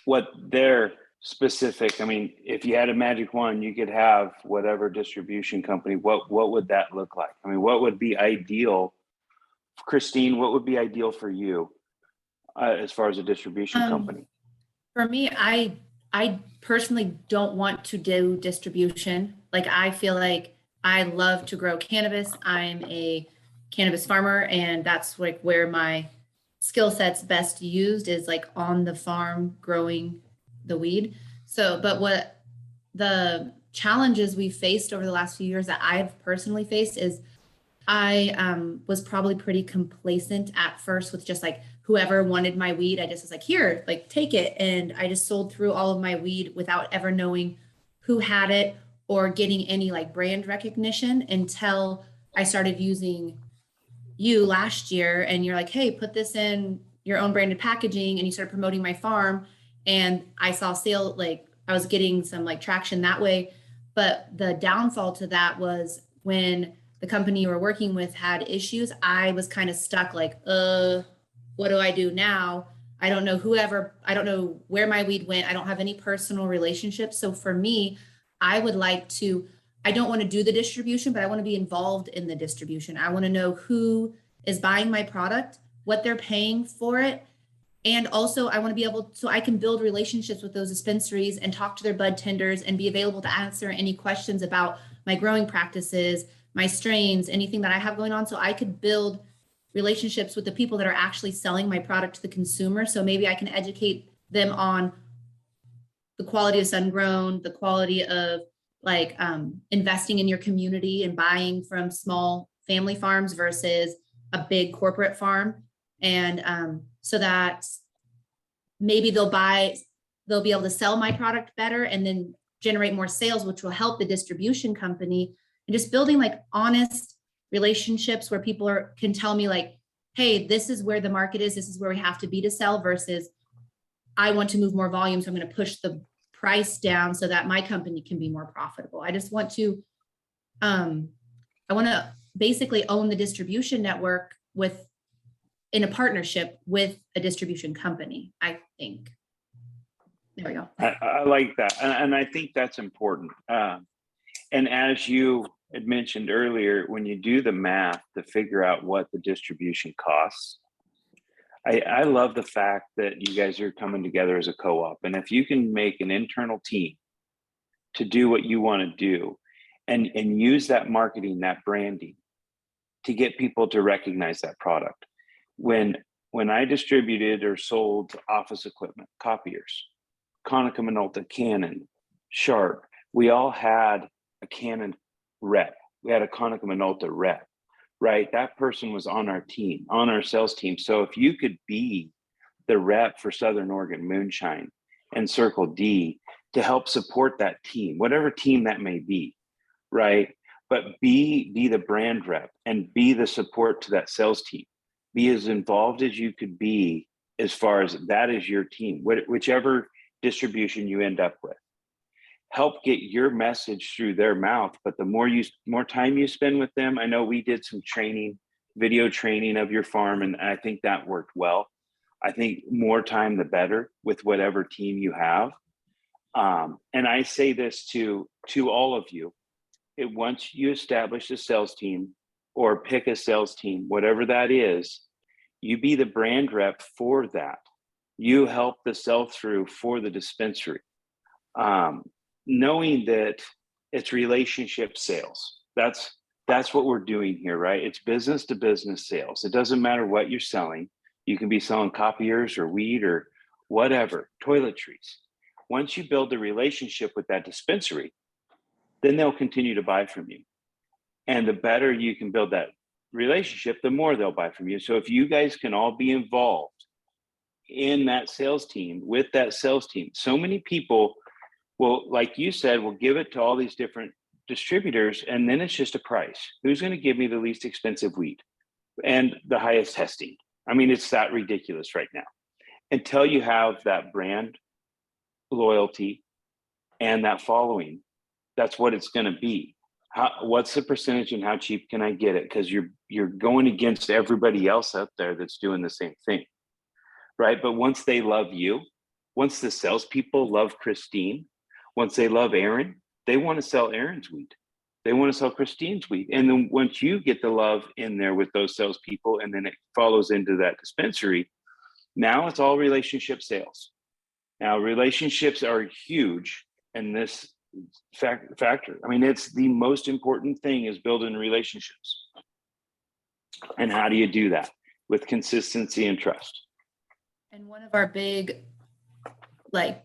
What their specific, if you had a magic wand, you could have whatever distribution company, what would that look like? What would be ideal? Kristine, what would be ideal for you as far as a distribution company? For me, I personally don't want to do distribution. Like, I feel like I love to grow cannabis. I'm a cannabis farmer, and that's like where my skill set's best used, is like on the farm growing the weed. So, but what the challenges we faced over the last few years that I've personally faced is I was probably pretty complacent at first with just like whoever wanted my weed. I just was like, here, like take it. And I just sold through all of my weed without ever knowing who had it or getting any like brand recognition until I started using you last year. And you're like, hey, put this in your own branded packaging. And you started promoting my farm. And I saw I was getting some like traction that way. But the downfall to that was when the company you were working with had issues, I was kind of stuck like, what do I do now? I don't know where my weed went. I don't have any personal relationships. So for me, I don't want to do the distribution, but I want to be involved in the distribution. I want to know who is buying my product, what they're paying for it. And also I want to be able, so I can build relationships with those dispensaries and talk to their bud tenders and be available to answer any questions about my growing practices, my strains, anything that I have going on. So I could build relationships with the people that are actually selling my product to the consumer. So maybe I can educate them on the quality of sun grown, the quality of like investing in your community and buying from small family farms versus a big corporate farm. And so that maybe they'll be able to sell my product better and then generate more sales, which will help the distribution company. And just building like honest relationships where people can tell me like, hey, this is where the market is. This is where we have to be to sell, versus I want to move more volume. So I'm going to push the price down so that my company can be more profitable. I just want to, I want to basically own the distribution network in a partnership with a distribution company, I think. There we go. I like that. And I think that's important. And as you had mentioned earlier, when you do the math to figure out what the distribution costs, I love the fact that you guys are coming together as a co-op. And if you can make an internal team to do what you want to do and use that marketing, that branding to get people to recognize that product. When I distributed or sold office equipment, copiers, Konica Minolta, Canon, Sharp, we all had a Canon rep. We had a Konica Minolta rep, right? That person was on our team, on our sales team. So if you could be the rep for Southern Oregon Moonshine and Circle D to help support that team, whatever team that may be, right? but be the brand rep and be the support to that sales team. Be as involved as you could be as far as that is your team, whichever distribution you end up with. Help get your message through their mouth, but the more time you spend with them, I know we did some training, video training of your farm, and I think that worked well. I think more time the better with whatever team you have. And I say this to all of you, once you establish a sales team or pick a sales team, whatever that is, you be the brand rep for that. You help the sell through for the dispensary. Knowing that it's relationship sales. That's what we're doing here, right? It's business to business sales. It doesn't matter what you're selling. You can be selling copiers or weed or whatever, toiletries. Once you build a relationship with that dispensary, then they'll continue to buy from you. And the better you can build that relationship, the more they'll buy from you. So if you guys can all be involved in that sales team, with that sales team, so many people will, like you said, will give it to all these different distributors, and then it's just a price. Who's going to give me the least expensive weed and the highest testing? I mean, it's that ridiculous right now. Until you have that brand loyalty and that following, that's what it's going to be. What's the percentage and how cheap can I get it? Because you're going against everybody else out there that's doing the same thing, right? But once they love you, once the salespeople love Kristine, once they love Aaron, they want to sell Aaron's weed. They want to sell Kristine's weed. And then once you get the love in there with those salespeople, and then it follows into that dispensary, now it's all relationship sales. Now, relationships are huge in this factor. I mean, it's the most important thing is building relationships. And how do you do that? With consistency and trust. And one of our big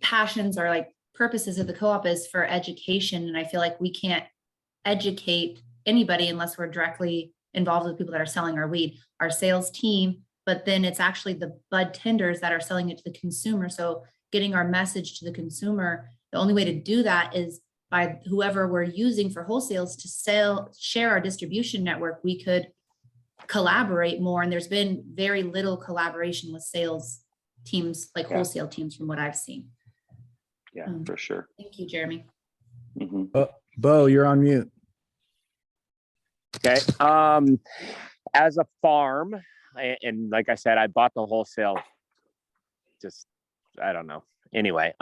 passions or purposes of the co-op is for education. And I feel like we can't educate anybody unless we're directly involved with people that are selling our weed, our sales team, but then it's actually the bud tenders that are selling it to the consumer. So getting our message to the consumer, the only way to do that is by whoever we're using for wholesales to share our distribution network. We could collaborate more. And there's been very little collaboration with sales teams, wholesale teams from what I've seen. Yeah, for sure. Thank you, Jeremy. Mm-hmm. Beau, you're on mute. Okay. As a farm, and like I said, I bought the wholesale. I don't know. Anyway,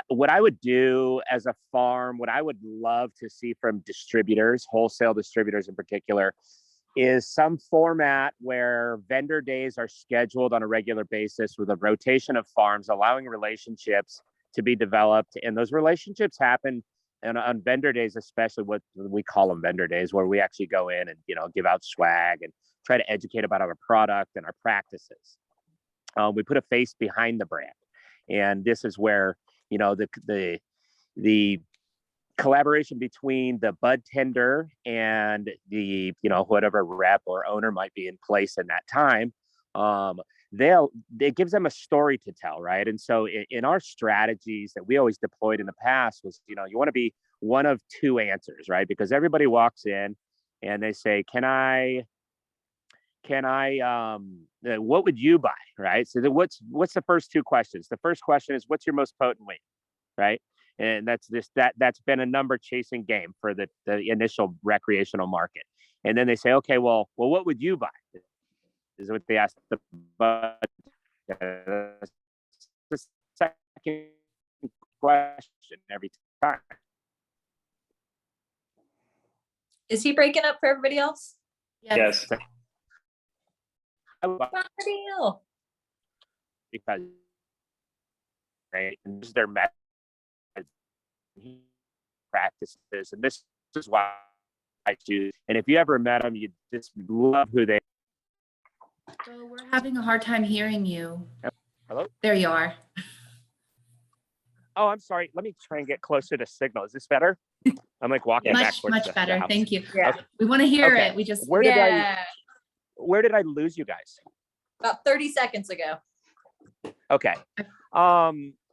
what I would do as a farm, what I would love to see from distributors, wholesale distributors in particular, is some format where vendor days are scheduled on a regular basis with a rotation of farms, allowing relationships to be developed. And those relationships happen on vendor days, especially what we call them vendor days, where we actually go in and, give out swag and try to educate about our product and our practices. We put a face behind the brand. And this is where, the collaboration between the bud tender and the, whatever rep or owner might be in place in that time, it gives them a story to tell, right? And so in our strategies that we always deployed in the past was, you want to be one of two answers, right? Because everybody walks in and they say, can I, what would you buy, right? So what's the first two questions? The first question is, what's your most potent weed, right? And that's been a number chasing game for the initial recreational market. And then they say, okay, well, what would you buy? Is what they ask the bud. The second question every time. Is he breaking up for everybody else? Yes. Deal. Because right, and this is their method practices, and this is why I choose. And if you ever met them, you just love who they. So we're having a hard time hearing you. Hello? There you are. Oh, I'm sorry. Let me try and get closer to signal. Is this better? I'm walking back towards Much the better. house. Thank you. Yeah. Okay. We want to hear Okay. it. We just Where did I lose you guys? About 30 seconds ago. Okay.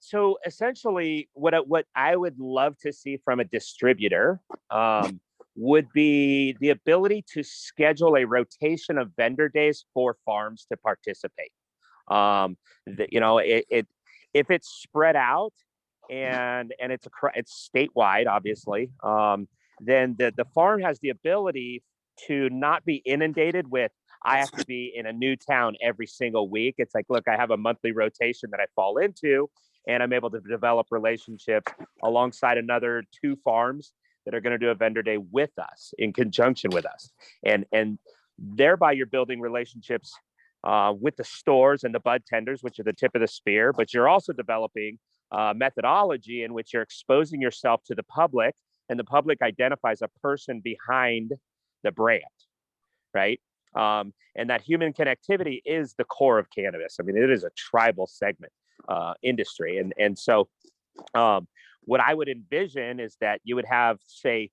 So essentially what I would love to see from a distributor would be the ability to schedule a rotation of vendor days for farms to participate. You know, if it's spread out and it's statewide, obviously, then the farm has the ability to not be inundated with, I have to be in a new town every single week. It's like, look, I have a monthly rotation that I fall into, and I'm able to develop relationships alongside another 2 farms that are going to do a vendor day with us in conjunction with us. And thereby you're building relationships with the stores and the bud tenders, which are the tip of the spear, but you're also developing methodology in which you're exposing yourself to the public, and the public identifies a person behind the brand, right? And that human connectivity is the core of cannabis. I mean, it is a tribal segment industry. And so what I would envision is that you would have, say,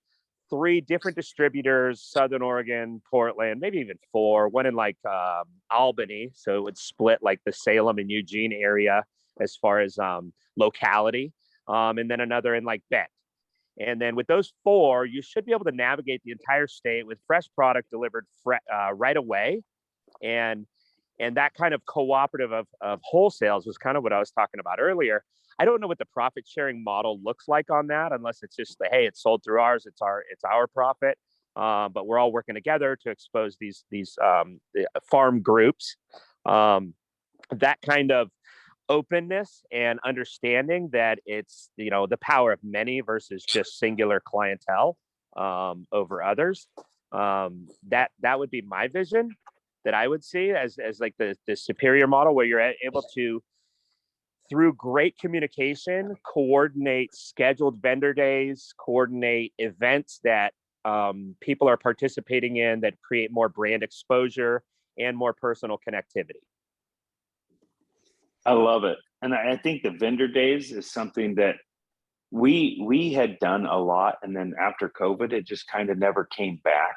3 different distributors, Southern Oregon, Portland, maybe even 4, one in like Albany. So it would split like the Salem and Eugene area as far as locality, and then another in like Bend. And then with those 4, you should be able to navigate the entire state with fresh product delivered right away. And that kind of cooperative of wholesales was kind of what I was talking about earlier. I don't know what the profit sharing model looks like on that, unless it's just, hey, it's sold through ours, it's our profit. But we're all working together to expose these farm groups. That kind of openness and understanding that it's, you know, the power of many versus just singular clientele over others. That would be my vision that I would see as like the superior model, where you're able to, through great communication, coordinate scheduled vendor days, coordinate events that people are participating in that create more brand exposure and more personal connectivity. I love it. And I think the vendor days is something that we had done a lot. And then after COVID, it just kind of never came back.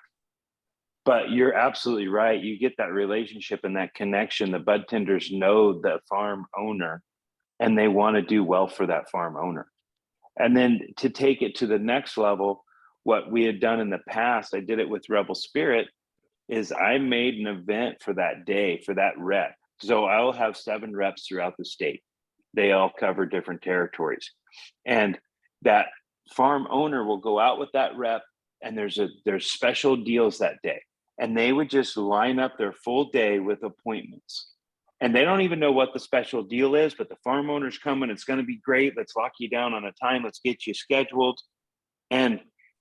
But you're absolutely right. You get that relationship and that connection. The bud tenders know the farm owner, and they want to do well for that farm owner. And then to take it to the next level, what we had done in the past, I did it with Rebel Spirit, is I made an event for that day, for that rep. So I'll have 7 reps throughout the state. They all cover different territories. And that farm owner will go out with that rep, and there's special deals that day. And they would just line up their full day with appointments. And they don't even know what the special deal is, but the farm owner's coming. It's going to be great. Let's lock you down on a time. Let's get you scheduled. And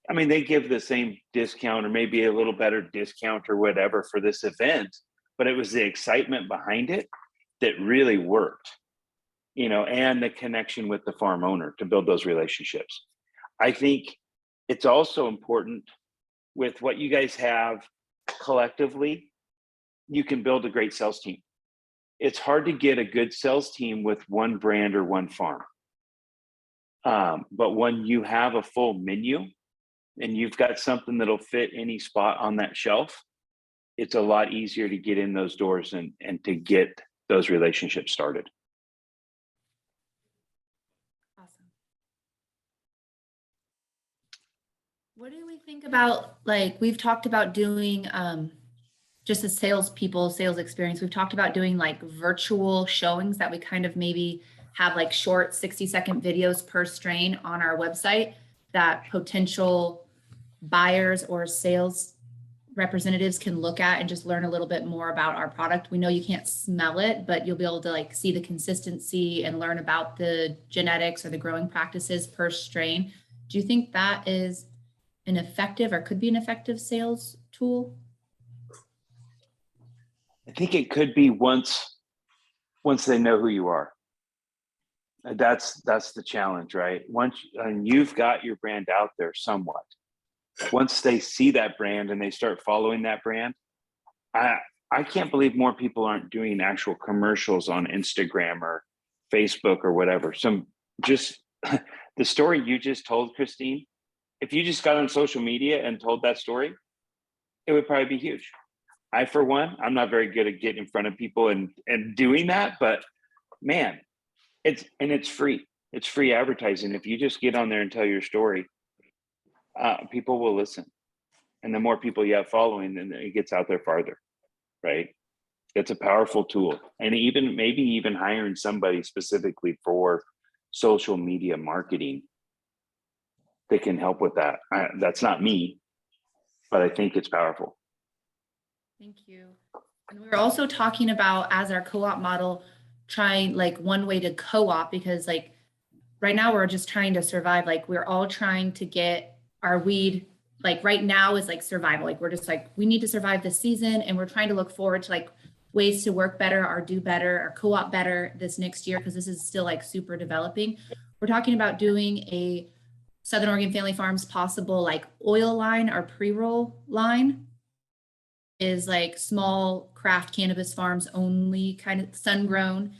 I mean, they give the same discount or maybe a little better discount or whatever for this event, but it was the excitement behind it that really worked, you know, and the connection with the farm owner to build those relationships. I think it's also important with what you guys have collectively, you can build a great sales team. It's hard to get a good sales team with one brand or one farm. But when you have a full menu and you've got something that'll fit any spot on that shelf, it's a lot easier to get in those doors and to get those relationships started. Awesome. What do we think about, like, we've talked about doing, just as salespeople, sales experience, we've talked about doing like virtual showings that we kind of maybe have like short 60-second videos per strain on our website that potential buyers or sales representatives can look at and just learn a little bit more about our product. We know you can't smell it, but you'll be able to like see the consistency and learn about the genetics or the growing practices per strain. Do you think that is an effective or could be an effective sales tool? I think it could be once they know who you are. That's the challenge, right? Once you've got your brand out there somewhat, once they see that brand and they start following that brand, I can't believe more people aren't doing actual commercials on Instagram or Facebook or whatever. Just the story you just told, Kristine, if you just got on social media and told that story, it would probably be huge. I, for one, I'm not very good at getting in front of people and doing that, but man, it's free. It's free advertising. If you just get on there and tell your story, people will listen. And the more people you have following, then it gets out there farther, right? It's a powerful tool. And even maybe even hiring somebody specifically for social media marketing that can help with that. That's not me, but I think it's powerful. Thank you. And we were also talking about, as our co-op model, trying like one way to co-op, because like right now we're just trying to survive. Like we're all trying to get our weed, like right now is like survival. Like we're just like, we need to survive this season, and we're trying to look forward to like ways to work better or do better or co-op better this next year, because this is still like super developing. We're talking about doing a Southern Oregon Family Farms possible like oil line or pre-roll line, is like small craft cannabis farms only, kind of sun grown.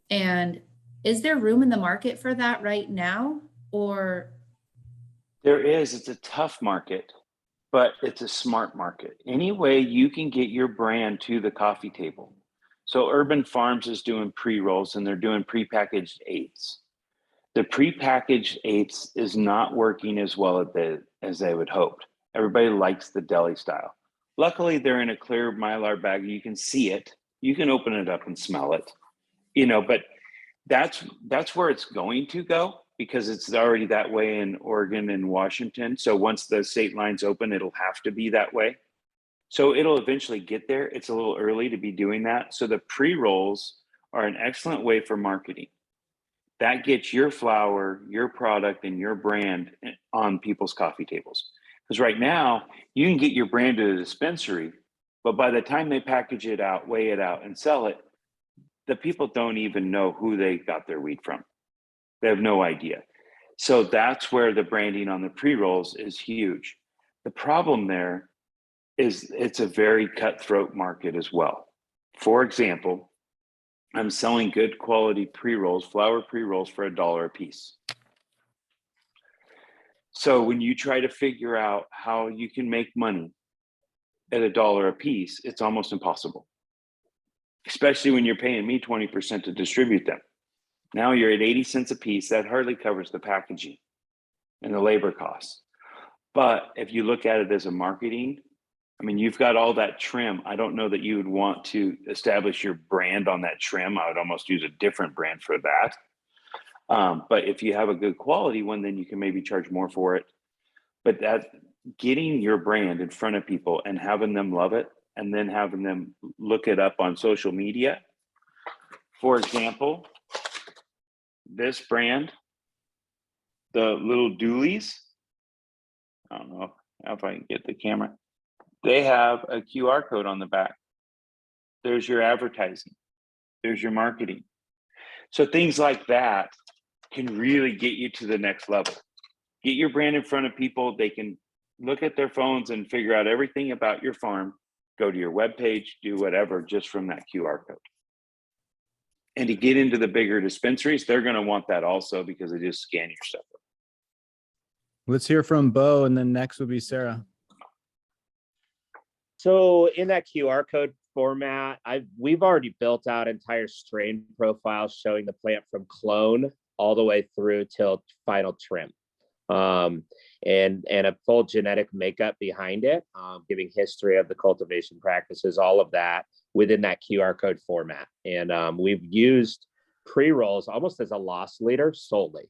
And is there room in the market for that right now? Or There is. It's a tough market, but it's a smart market. Any way you can get your brand to the coffee table. So Urban Farms is doing pre-rolls, and they're doing prepackaged eighths. The prepackaged eighths is not working as well as they would hoped. Everybody likes the deli style. Luckily, they're in a clear Mylar bag. You can see it. You can open it up and smell it, but that's where it's going to go, because it's already that way in Oregon and Washington. So once the state lines open, it'll have to be that way. So it'll eventually get there. It's a little early to be doing that. So the pre-rolls are an excellent way for marketing. That gets your flower, your product, and your brand on people's coffee tables. Because right now, you can get your brand to the dispensary, but by the time they package it out, weigh it out, and sell it, the people don't even know who they got their weed from. They have no idea. So that's where the branding on the pre-rolls is huge. The problem there is it's a very cutthroat market as well. For example, I'm selling good quality pre-rolls, flower pre-rolls, for $1 a piece. So when you try to figure out how you can make money at $1 a piece, it's almost impossible. Especially when you're paying me 20% to distribute them. Now you're at 80 cents a piece. That hardly covers the packaging and the labor costs. But if you look at it as a marketing, you've got all that trim. I don't know that you would want to establish your brand on that trim. I would almost use a different brand for that. But if you have a good quality one, then you can maybe charge more for it. But that getting your brand in front of people and having them love it, and then having them look it up on social media. For example, this brand, the little doolies, I don't know if I can get the camera. They have a QR code on the back. There's your advertising. There's your marketing. So things like that can really get you to the next level. Get your brand in front of people. They can look at their phones and figure out everything about your farm, go to your webpage, do whatever, just from that QR code. And to get into the bigger dispensaries, they're going to want that also, because they just scan your stuff. Let's hear from Beau, and then next will be Sarah. So in that QR code format, we've already built out entire strain profiles showing the plant from clone all the way through till final trim. And a full genetic makeup behind it, giving history of the cultivation practices, all of that within that QR code format. And we've used pre-rolls almost as a loss leader solely.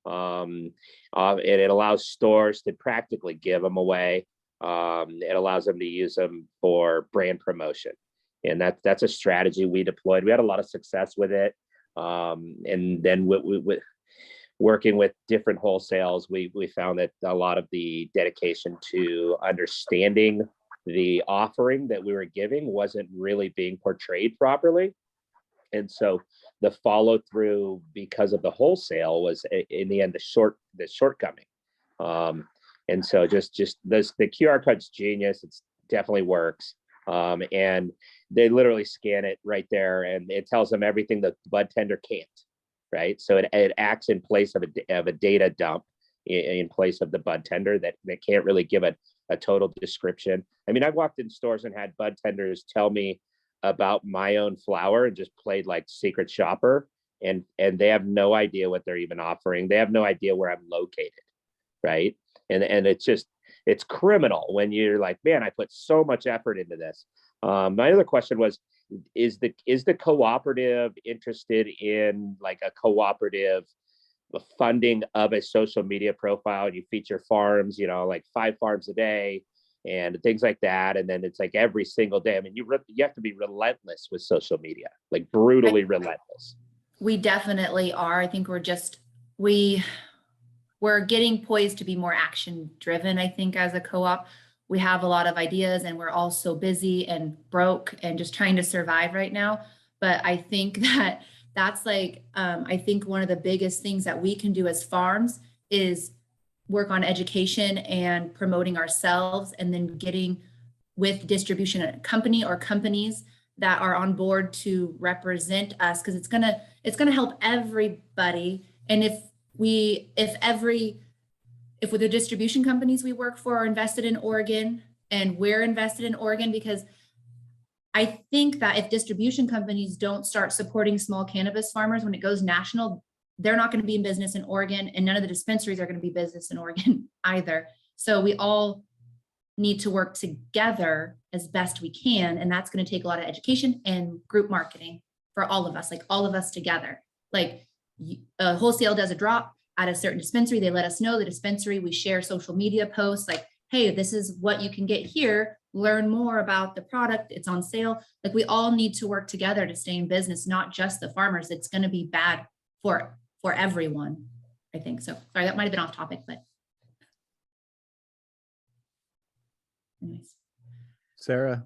And it allows stores to practically give them away. It allows them to use them for brand promotion. And that's a strategy we deployed. We had a lot of success with it. And then with working with different wholesales, we found that a lot of the dedication to understanding the offering that we were giving wasn't really being portrayed properly. And so the follow through, because of the wholesale, was in the end the shortcoming. And so just the QR code's genius. It definitely works. And they literally scan it right there, and it tells them everything that the bud tender can't. Right, so it acts in place of a data dump in place of the bud tender that can't really give a total description. I've walked in stores and had bud tenders tell me about my own flower and just played like secret shopper, and they have no idea what they're even offering. They have no idea where I'm located, right? And it's just it's criminal when you're like, man, I put so much effort into this. My other question was, is the cooperative interested in like a cooperative funding of a social media profile, and you feature farms, like 5 farms a day and things like that, and then it's like every single day? I mean, you have to be relentless with social media, like brutally relentless. We definitely are. I think we're getting poised to be more action driven. I think as a co-op, we have a lot of ideas and we're all so busy and broke and just trying to survive right now. But I think that's like, I think one of the biggest things that we can do as farms is work on education and promoting ourselves, and then getting with distribution company or companies that are on board to represent us, because it's gonna help everybody. And if with the distribution companies we work for are invested in Oregon, and we're invested in Oregon, because I think that if distribution companies don't start supporting small cannabis farmers when it goes national, they're not going to be in business in Oregon, and none of the dispensaries are going to be business in Oregon either. So we all need to work together as best we can. And that's going to take a lot of education and group marketing for all of us, like all of us together. Like wholesale does a drop at a certain dispensary. They let us know the dispensary, we share social media posts like, hey, this is what you can get here. Learn more about the product. It's on sale. Like we all need to work together to stay in business, not just the farmers. It's going to be bad for everyone, I think. So sorry, that might've been off topic, but anyways. Sarah.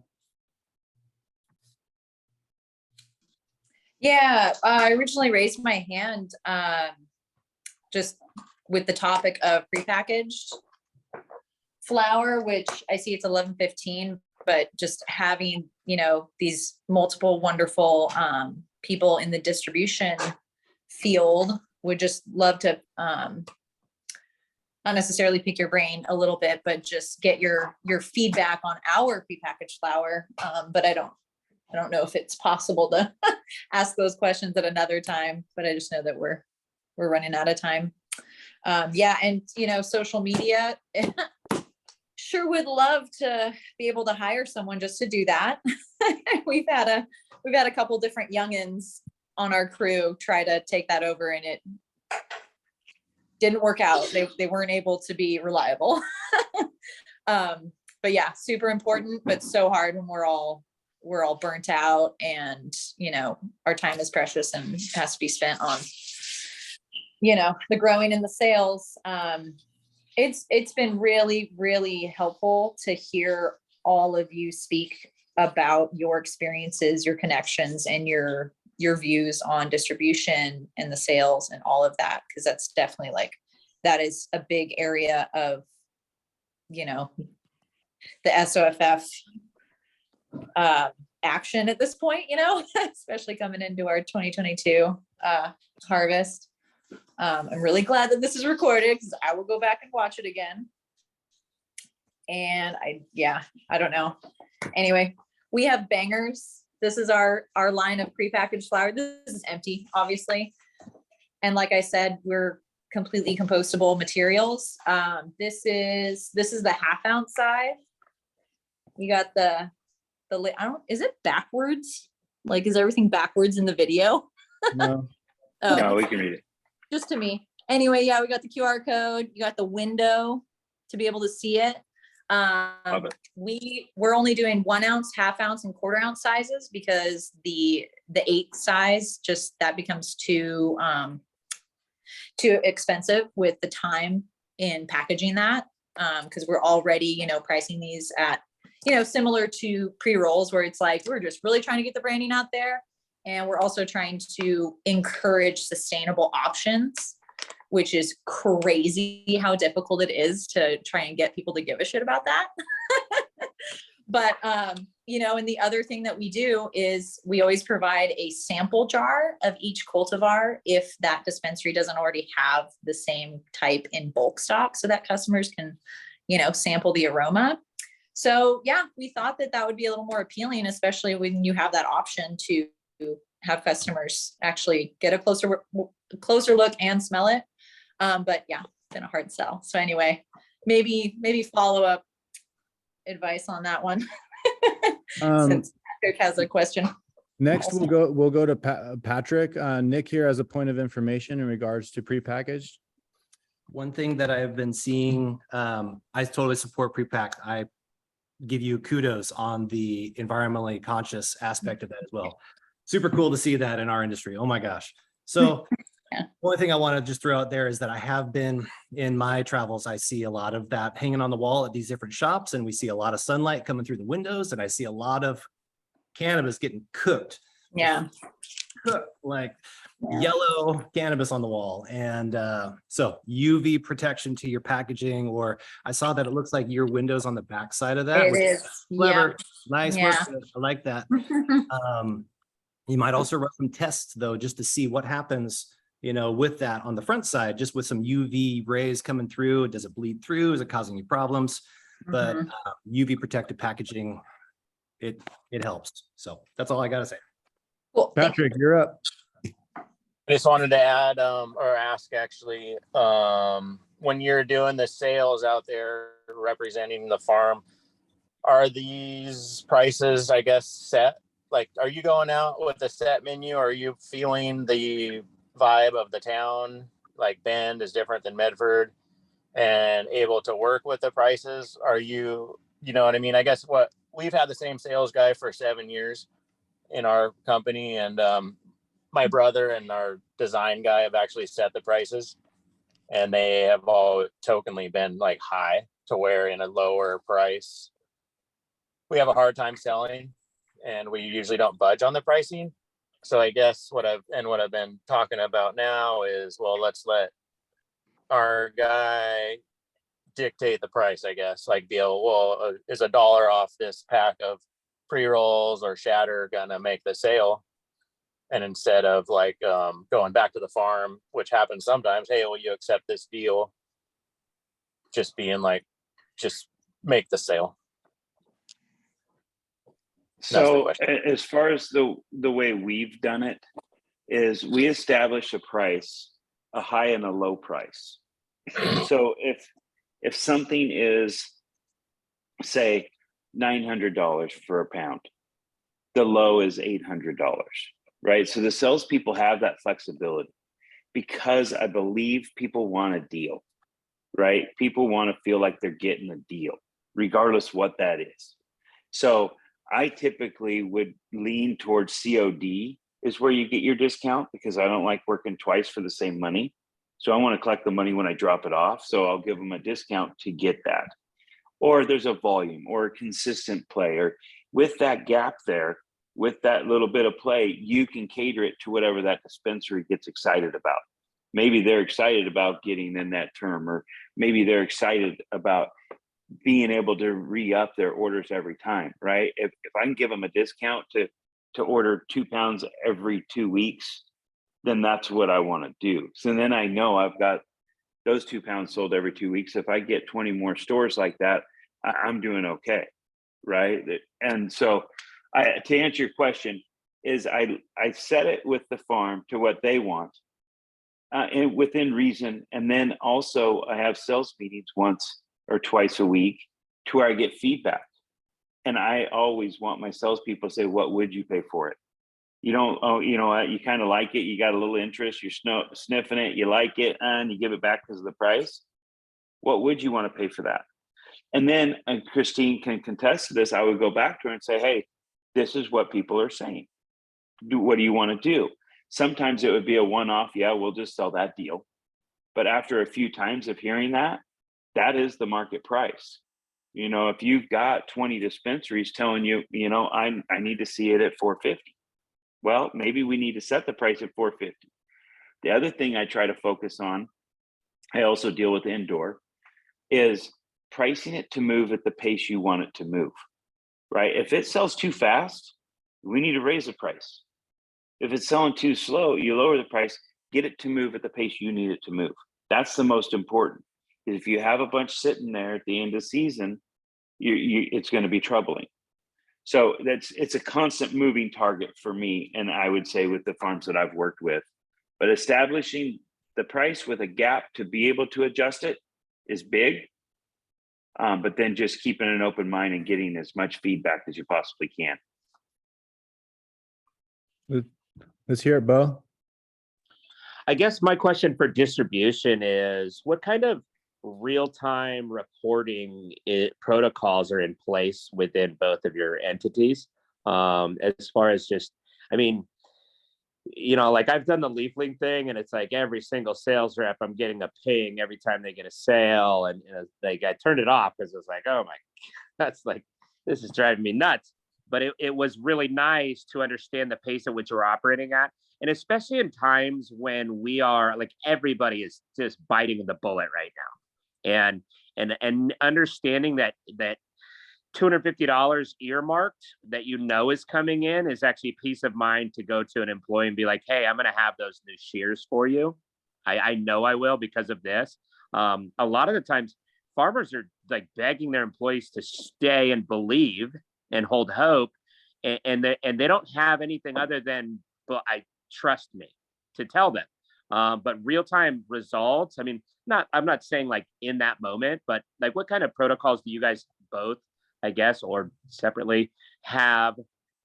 Yeah, I originally raised my hand just with the topic of prepackaged flour, which I see it's 11:15, but just having, these multiple wonderful people in the distribution field, would just love to not necessarily pick your brain a little bit, but just get your feedback on our prepackaged flour. But I don't know if it's possible to ask those questions at another time, but I just know that we're running out of time. Yeah. And, social media, sure would love to be able to hire someone just to do that. We've had a couple different youngins on our crew try to take that over, and it didn't work out. They weren't able to be reliable. But yeah, super important, but so hard when we're all burnt out, and our time is precious and has to be spent on the growing and the sales. It's been really, really helpful to hear all of you speak about your experiences, your connections, and your views on distribution and the sales and all of that, because that's definitely that is a big area of the SOFF action at this point, especially coming into our 2022 harvest. I'm really glad that this is recorded, because I will go back and watch it again. And I don't know. Anyway, we have bangers. This is our line of prepackaged flour. This is empty, obviously. And like I said, we're completely compostable materials. This is the 1/2 ounce size. You got the is it backwards? Like, is everything backwards in the video? No. Oh, No, we can read it. just to me. Anyway, yeah, we got the QR code. You got the window to be able to see it. Love it. We're only doing 1 ounce, 1/2 ounce, and 1/4 ounce sizes, because the 8 size that becomes too expensive with the time in packaging that. Because we're already, pricing these at, similar to pre-rolls, where it's like, we're just really trying to get the branding out there. And we're also trying to encourage sustainable options, which is crazy how difficult it is to try and get people to give a shit about that. But, and the other thing that we do is we always provide a sample jar of each cultivar if that dispensary doesn't already have the same type in bulk stock, so that customers can, sample the aroma. So yeah, we thought that would be a little more appealing, especially when you have that option to have customers actually get a closer look and smell it. But yeah, it's been a hard sell. So anyway, maybe follow up advice on that one. Since Patrick has a question. Next, we'll go to Patrick. Nick here has a point of information in regards to prepackaged. One thing that I've been seeing, I totally support prepack. I give you kudos on the environmentally conscious aspect of that as well. Super cool to see that in our industry. Oh my gosh. So one thing I want to just throw out there is that I have been in my travels. I see a lot of that hanging on the wall at these different shops, and we see a lot of sunlight coming through the windows, and I see a lot of cannabis getting cooked. Yeah. Like yellow cannabis on the wall. And so UV protection to your packaging, or I saw that it looks like your windows on the back side of that. It which is. clever. Nice work. Yeah. I like that. You might also run some tests though, just to see what happens, with that on the front side, just with some UV rays coming through. Does it bleed through? Is it causing you problems? But UV protected packaging, it helps. So that's all I got to say. Cool. Patrick, you're up. I just wanted to add or ask actually, when you're doing the sales out there representing the farm, are these prices, I guess, set? Like, are you going out with a set menu? Or are you feeling the vibe of the town? Like Bend is different than Medford, and able to work with the prices? Are you know what I mean? I guess we've had the same sales guy for 7 years in our company, and my brother and our design guy have actually set the prices, and they have all tokenly been like high to where in a lower price we have a hard time selling, and we usually don't budge on the pricing. So I guess what I've been talking about now is, well, let's let our guy dictate the price, I guess. Like, is $1 off this pack of pre-rolls or shatter gonna make the sale? And instead of like going back to the farm, which happens sometimes, hey, will you accept this deal? Just being like, just make the sale. So as far as the way we've done it is we establish a price, a high and a low price. So if something is, say, $900 for a pound, the low is $800, right? So the salespeople have that flexibility because I believe people want a deal, right? People want to feel like they're getting a deal, regardless what that is. So I typically would lean towards COD is where you get your discount, because I don't like working twice for the same money. So I want to collect the money when I drop it off. So I'll give them a discount to get that. Or there's a volume or a consistent play, or with that gap there, with that little bit of play, you can cater it to whatever that dispensary gets excited about. Maybe they're excited about getting in that term, or maybe they're excited about being able to re-up their orders every time, right? If I can give them a discount to order 2 pounds every 2 weeks, then that's what I want to do. So then I know I've got those 2 pounds sold every 2 weeks. If I get 20 more stores like that, I'm doing okay, right? And so to answer your question is I set it with the farm to what they want, and within reason. And then also I have sales meetings once or twice a week to where I get feedback. And I always want my salespeople to say, what would you pay for it? You don't, you kind of like it. You got a little interest, you're sniffing it, you like it, and you give it back because of the price. What would you want to pay for that? And then, and Kristine can contest to this, I would go back to her and say, hey, this is what people are saying. What do you want to do? Sometimes it would be a one-off. Yeah, we'll just sell that deal. But after a few times of hearing that, that is the market price. If you've got 20 dispensaries telling you, I need to see it at $450. Well, maybe we need to set the price at $450. The other thing I try to focus on, I also deal with indoor, is pricing it to move at the pace you want it to move, right? If it sells too fast, we need to raise the price. If it's selling too slow, you lower the price, get it to move at the pace you need it to move. That's the most important. If you have a bunch sitting there at the end of the season, it's going to be troubling. So it's a constant moving target for me, and I would say with the farms that I've worked with. But establishing the price with a gap to be able to adjust it is big. But then just keeping an open mind and getting as much feedback as you possibly can. Let's hear it, Beau. I guess my question for distribution is what kind of real-time reporting protocols are in place within both of your entities? As far as just, I mean, you know, like I've done the leafling thing and it's like every single sales rep, I'm getting a ping every time they get a sale. And like, I turned it off because it was like, oh my, that's like, this is driving me nuts. But it was really nice to understand the pace at which we're operating at. And especially in times when we are like, everybody is just biting the bullet right now. And understanding that $250 earmarked that you know is coming in is actually peace of mind to go to an employee and be like, hey, I'm going to have those new shears for you. I know I will because of this. A lot of the times farmers are like begging their employees to stay and believe and hold hope. And they don't have anything other than, but I trust me to tell them. But real-time results, I mean, I'm not saying like in that moment, but like what kind of protocols do you guys both, I guess, or separately have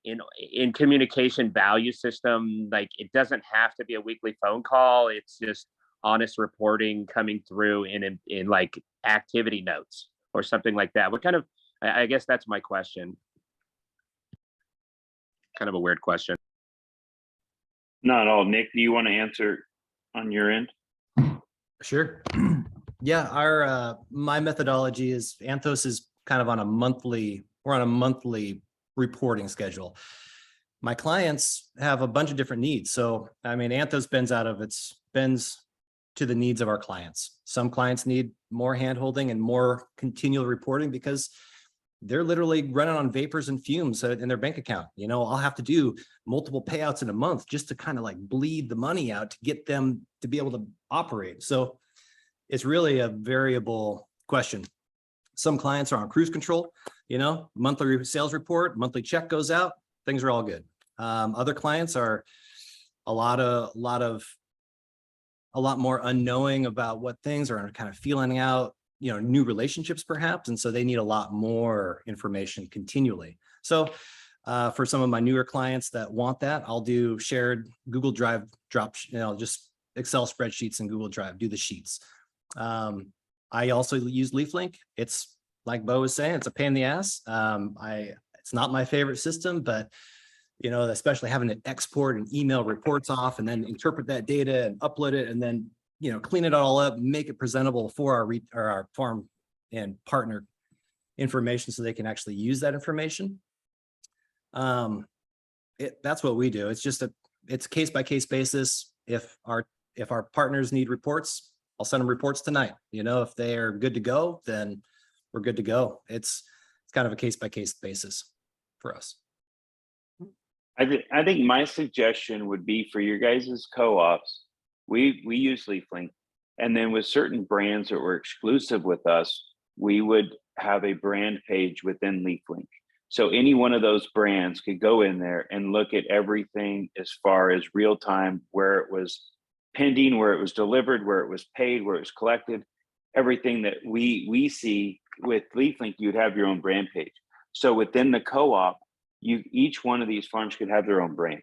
in communication value system? Like it doesn't have to be a weekly phone call. It's just honest reporting coming through in like activity notes or something like that. What kind of, I guess that's my question. Kind of a weird question. Not at all. Nick, do you want to answer on your end? Sure. Yeah, our my methodology is Anthos is kind of on a monthly, we're on a monthly reporting schedule. My clients have a bunch of different needs. So, I mean, Anthos bends to the needs of our clients. Some clients need more handholding and more continual reporting because they're literally running on vapors and fumes in their bank account. You know, I'll have to do multiple payouts in a month just to kind of like bleed the money out to get them to be able to operate. So it's really a variable question. Some clients are on cruise control, you know, monthly sales report, monthly check goes out, things are all good. Other clients are a lot more unknowing about what things are kind of feeling out, you know, new relationships perhaps. And so they need a lot more information continually. So for some of my newer clients that want that, I'll do shared Google Drive just Excel spreadsheets in Google Drive, do the sheets. I also use LeafLink. It's like Beau was saying, it's a pain in the ass. It's not my favorite system, but you know, especially having to export and email reports off and then interpret that data and upload it and then, you know, clean it all up, make it presentable for our farm and partner information so they can actually use that information. That's what we do. It's just it's case by case basis. If our partners need reports, I'll send them reports tonight. You know, if they are good to go, then we're good to go. It's kind of a case by case basis for us. I think my suggestion would be for your guys' co-ops, we use LeafLink, and then with certain brands that were exclusive with us, we would have a brand page within LeafLink. So any one of those brands could go in there and look at everything as far as real time, where it was pending, where it was delivered, where it was paid, where it was collected, everything that we see with LeafLink, you'd have your own brand page. So within the co-op, each one of these farms could have their own brand,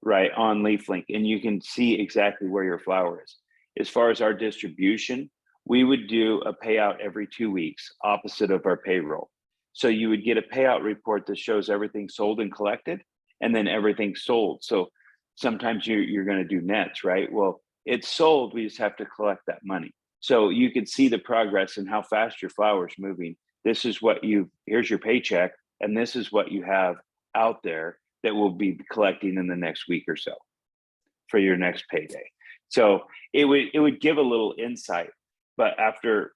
right, on LeafLink, and you can see exactly where your flower is. As far as our distribution, we would do a payout every 2 weeks, opposite of our payroll. So you would get a payout report that shows everything sold and collected, and then everything sold. So sometimes you're going to do nets, right? Well, it's sold, we just have to collect that money. So you can see the progress and how fast your flower is moving. This is what here's your paycheck, and this is what you have out there that will be collecting in the next week or so for your next payday. So it would give a little insight. But after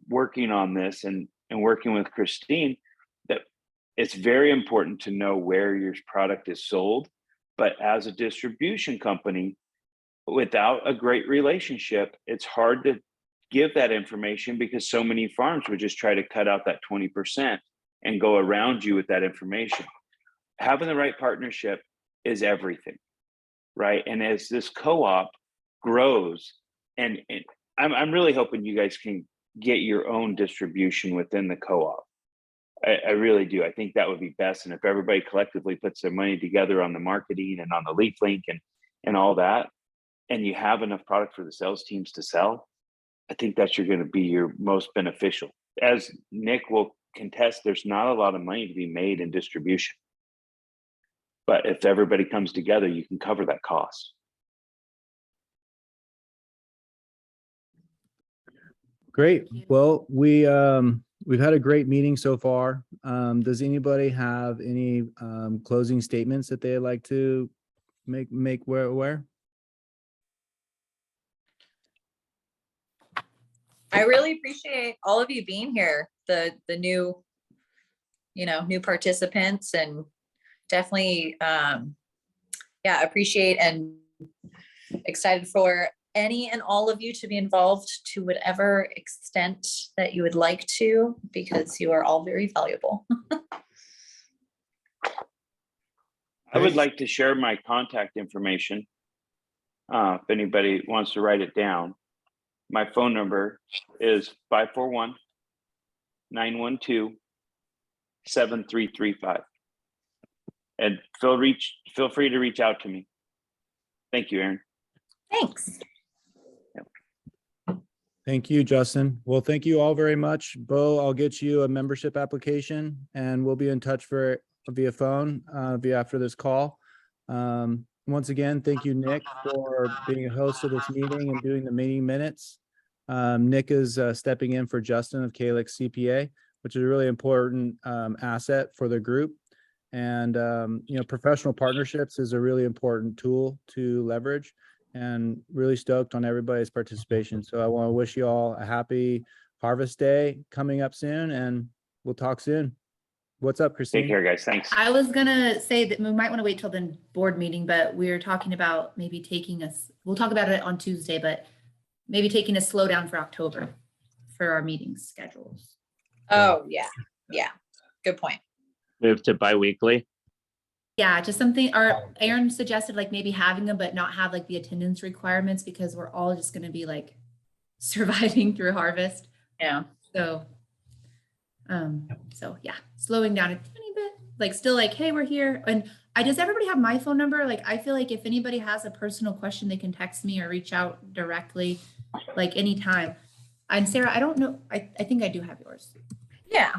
working on this and working with Kristine, that it's very important to know where your product is sold. But as a distribution company, without a great relationship, it's hard to give that information because so many farms would just try to cut out that 20% and go around you with that information. Having the right partnership is everything, right? And as this co-op grows, and I'm really hoping you guys can get your own distribution within the co-op. I really do. I think that would be best. And if everybody collectively puts their money together on the marketing and on the leaf link and all that, and you have enough product for the sales teams to sell, I think that's going to be your most beneficial. As Nick will contest, there's not a lot of money to be made in distribution. But if everybody comes together, you can cover that cost. Great. Well, we've had a great meeting so far. Does anybody have any closing statements that they'd like to make aware? I really appreciate all of you being here, the new, new participants, and definitely, appreciate and excited for any and all of you to be involved to whatever extent that you would like to, because you are all very valuable. I would like to share my contact information. If anybody wants to write it down, my phone number is 541-912-7335. And feel free to reach out to me. Thank you, Aaron. Thanks. Thank you, Justin. Well, thank you all very much. Beau, I'll get you a membership application and we'll be in touch via phone after this call. Once again, thank you, Nick, for being a host of this meeting and doing the meeting minutes. Nick is stepping in for Justin of Calyx CPA, which is a really important asset for the group. And, professional partnerships is a really important tool to leverage, and really stoked on everybody's participation. So I want to wish you all a happy Harvest Day coming up soon, and we'll talk soon. What's up, Kristine? Take care, guys. Thanks. I was gonna say that we might want to wait till the board meeting, but we're talking about maybe we'll talk about it on Tuesday, but maybe taking a slowdown for October for our meeting schedules. Oh, yeah. Yeah. Good point. Move to bi-weekly. Yeah, just something, Aaron suggested like maybe having them, but not have like the attendance requirements, because we're all just gonna be like surviving through harvest. Yeah. So yeah, slowing down a tiny bit, like still like, hey, we're here. And does everybody have my phone number? Like, I feel like if anybody has a personal question, they can text me or reach out directly, like anytime. And Sarah, I don't know, I think I do have yours. Yeah.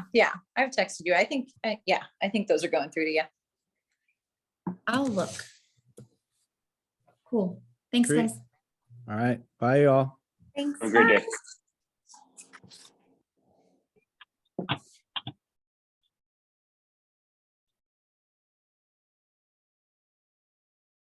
I've texted you. I think those are going through to you. I'll look. Cool. Thanks, Great. guys. All right. Bye, y'all. Thanks. Have a great day. Bye.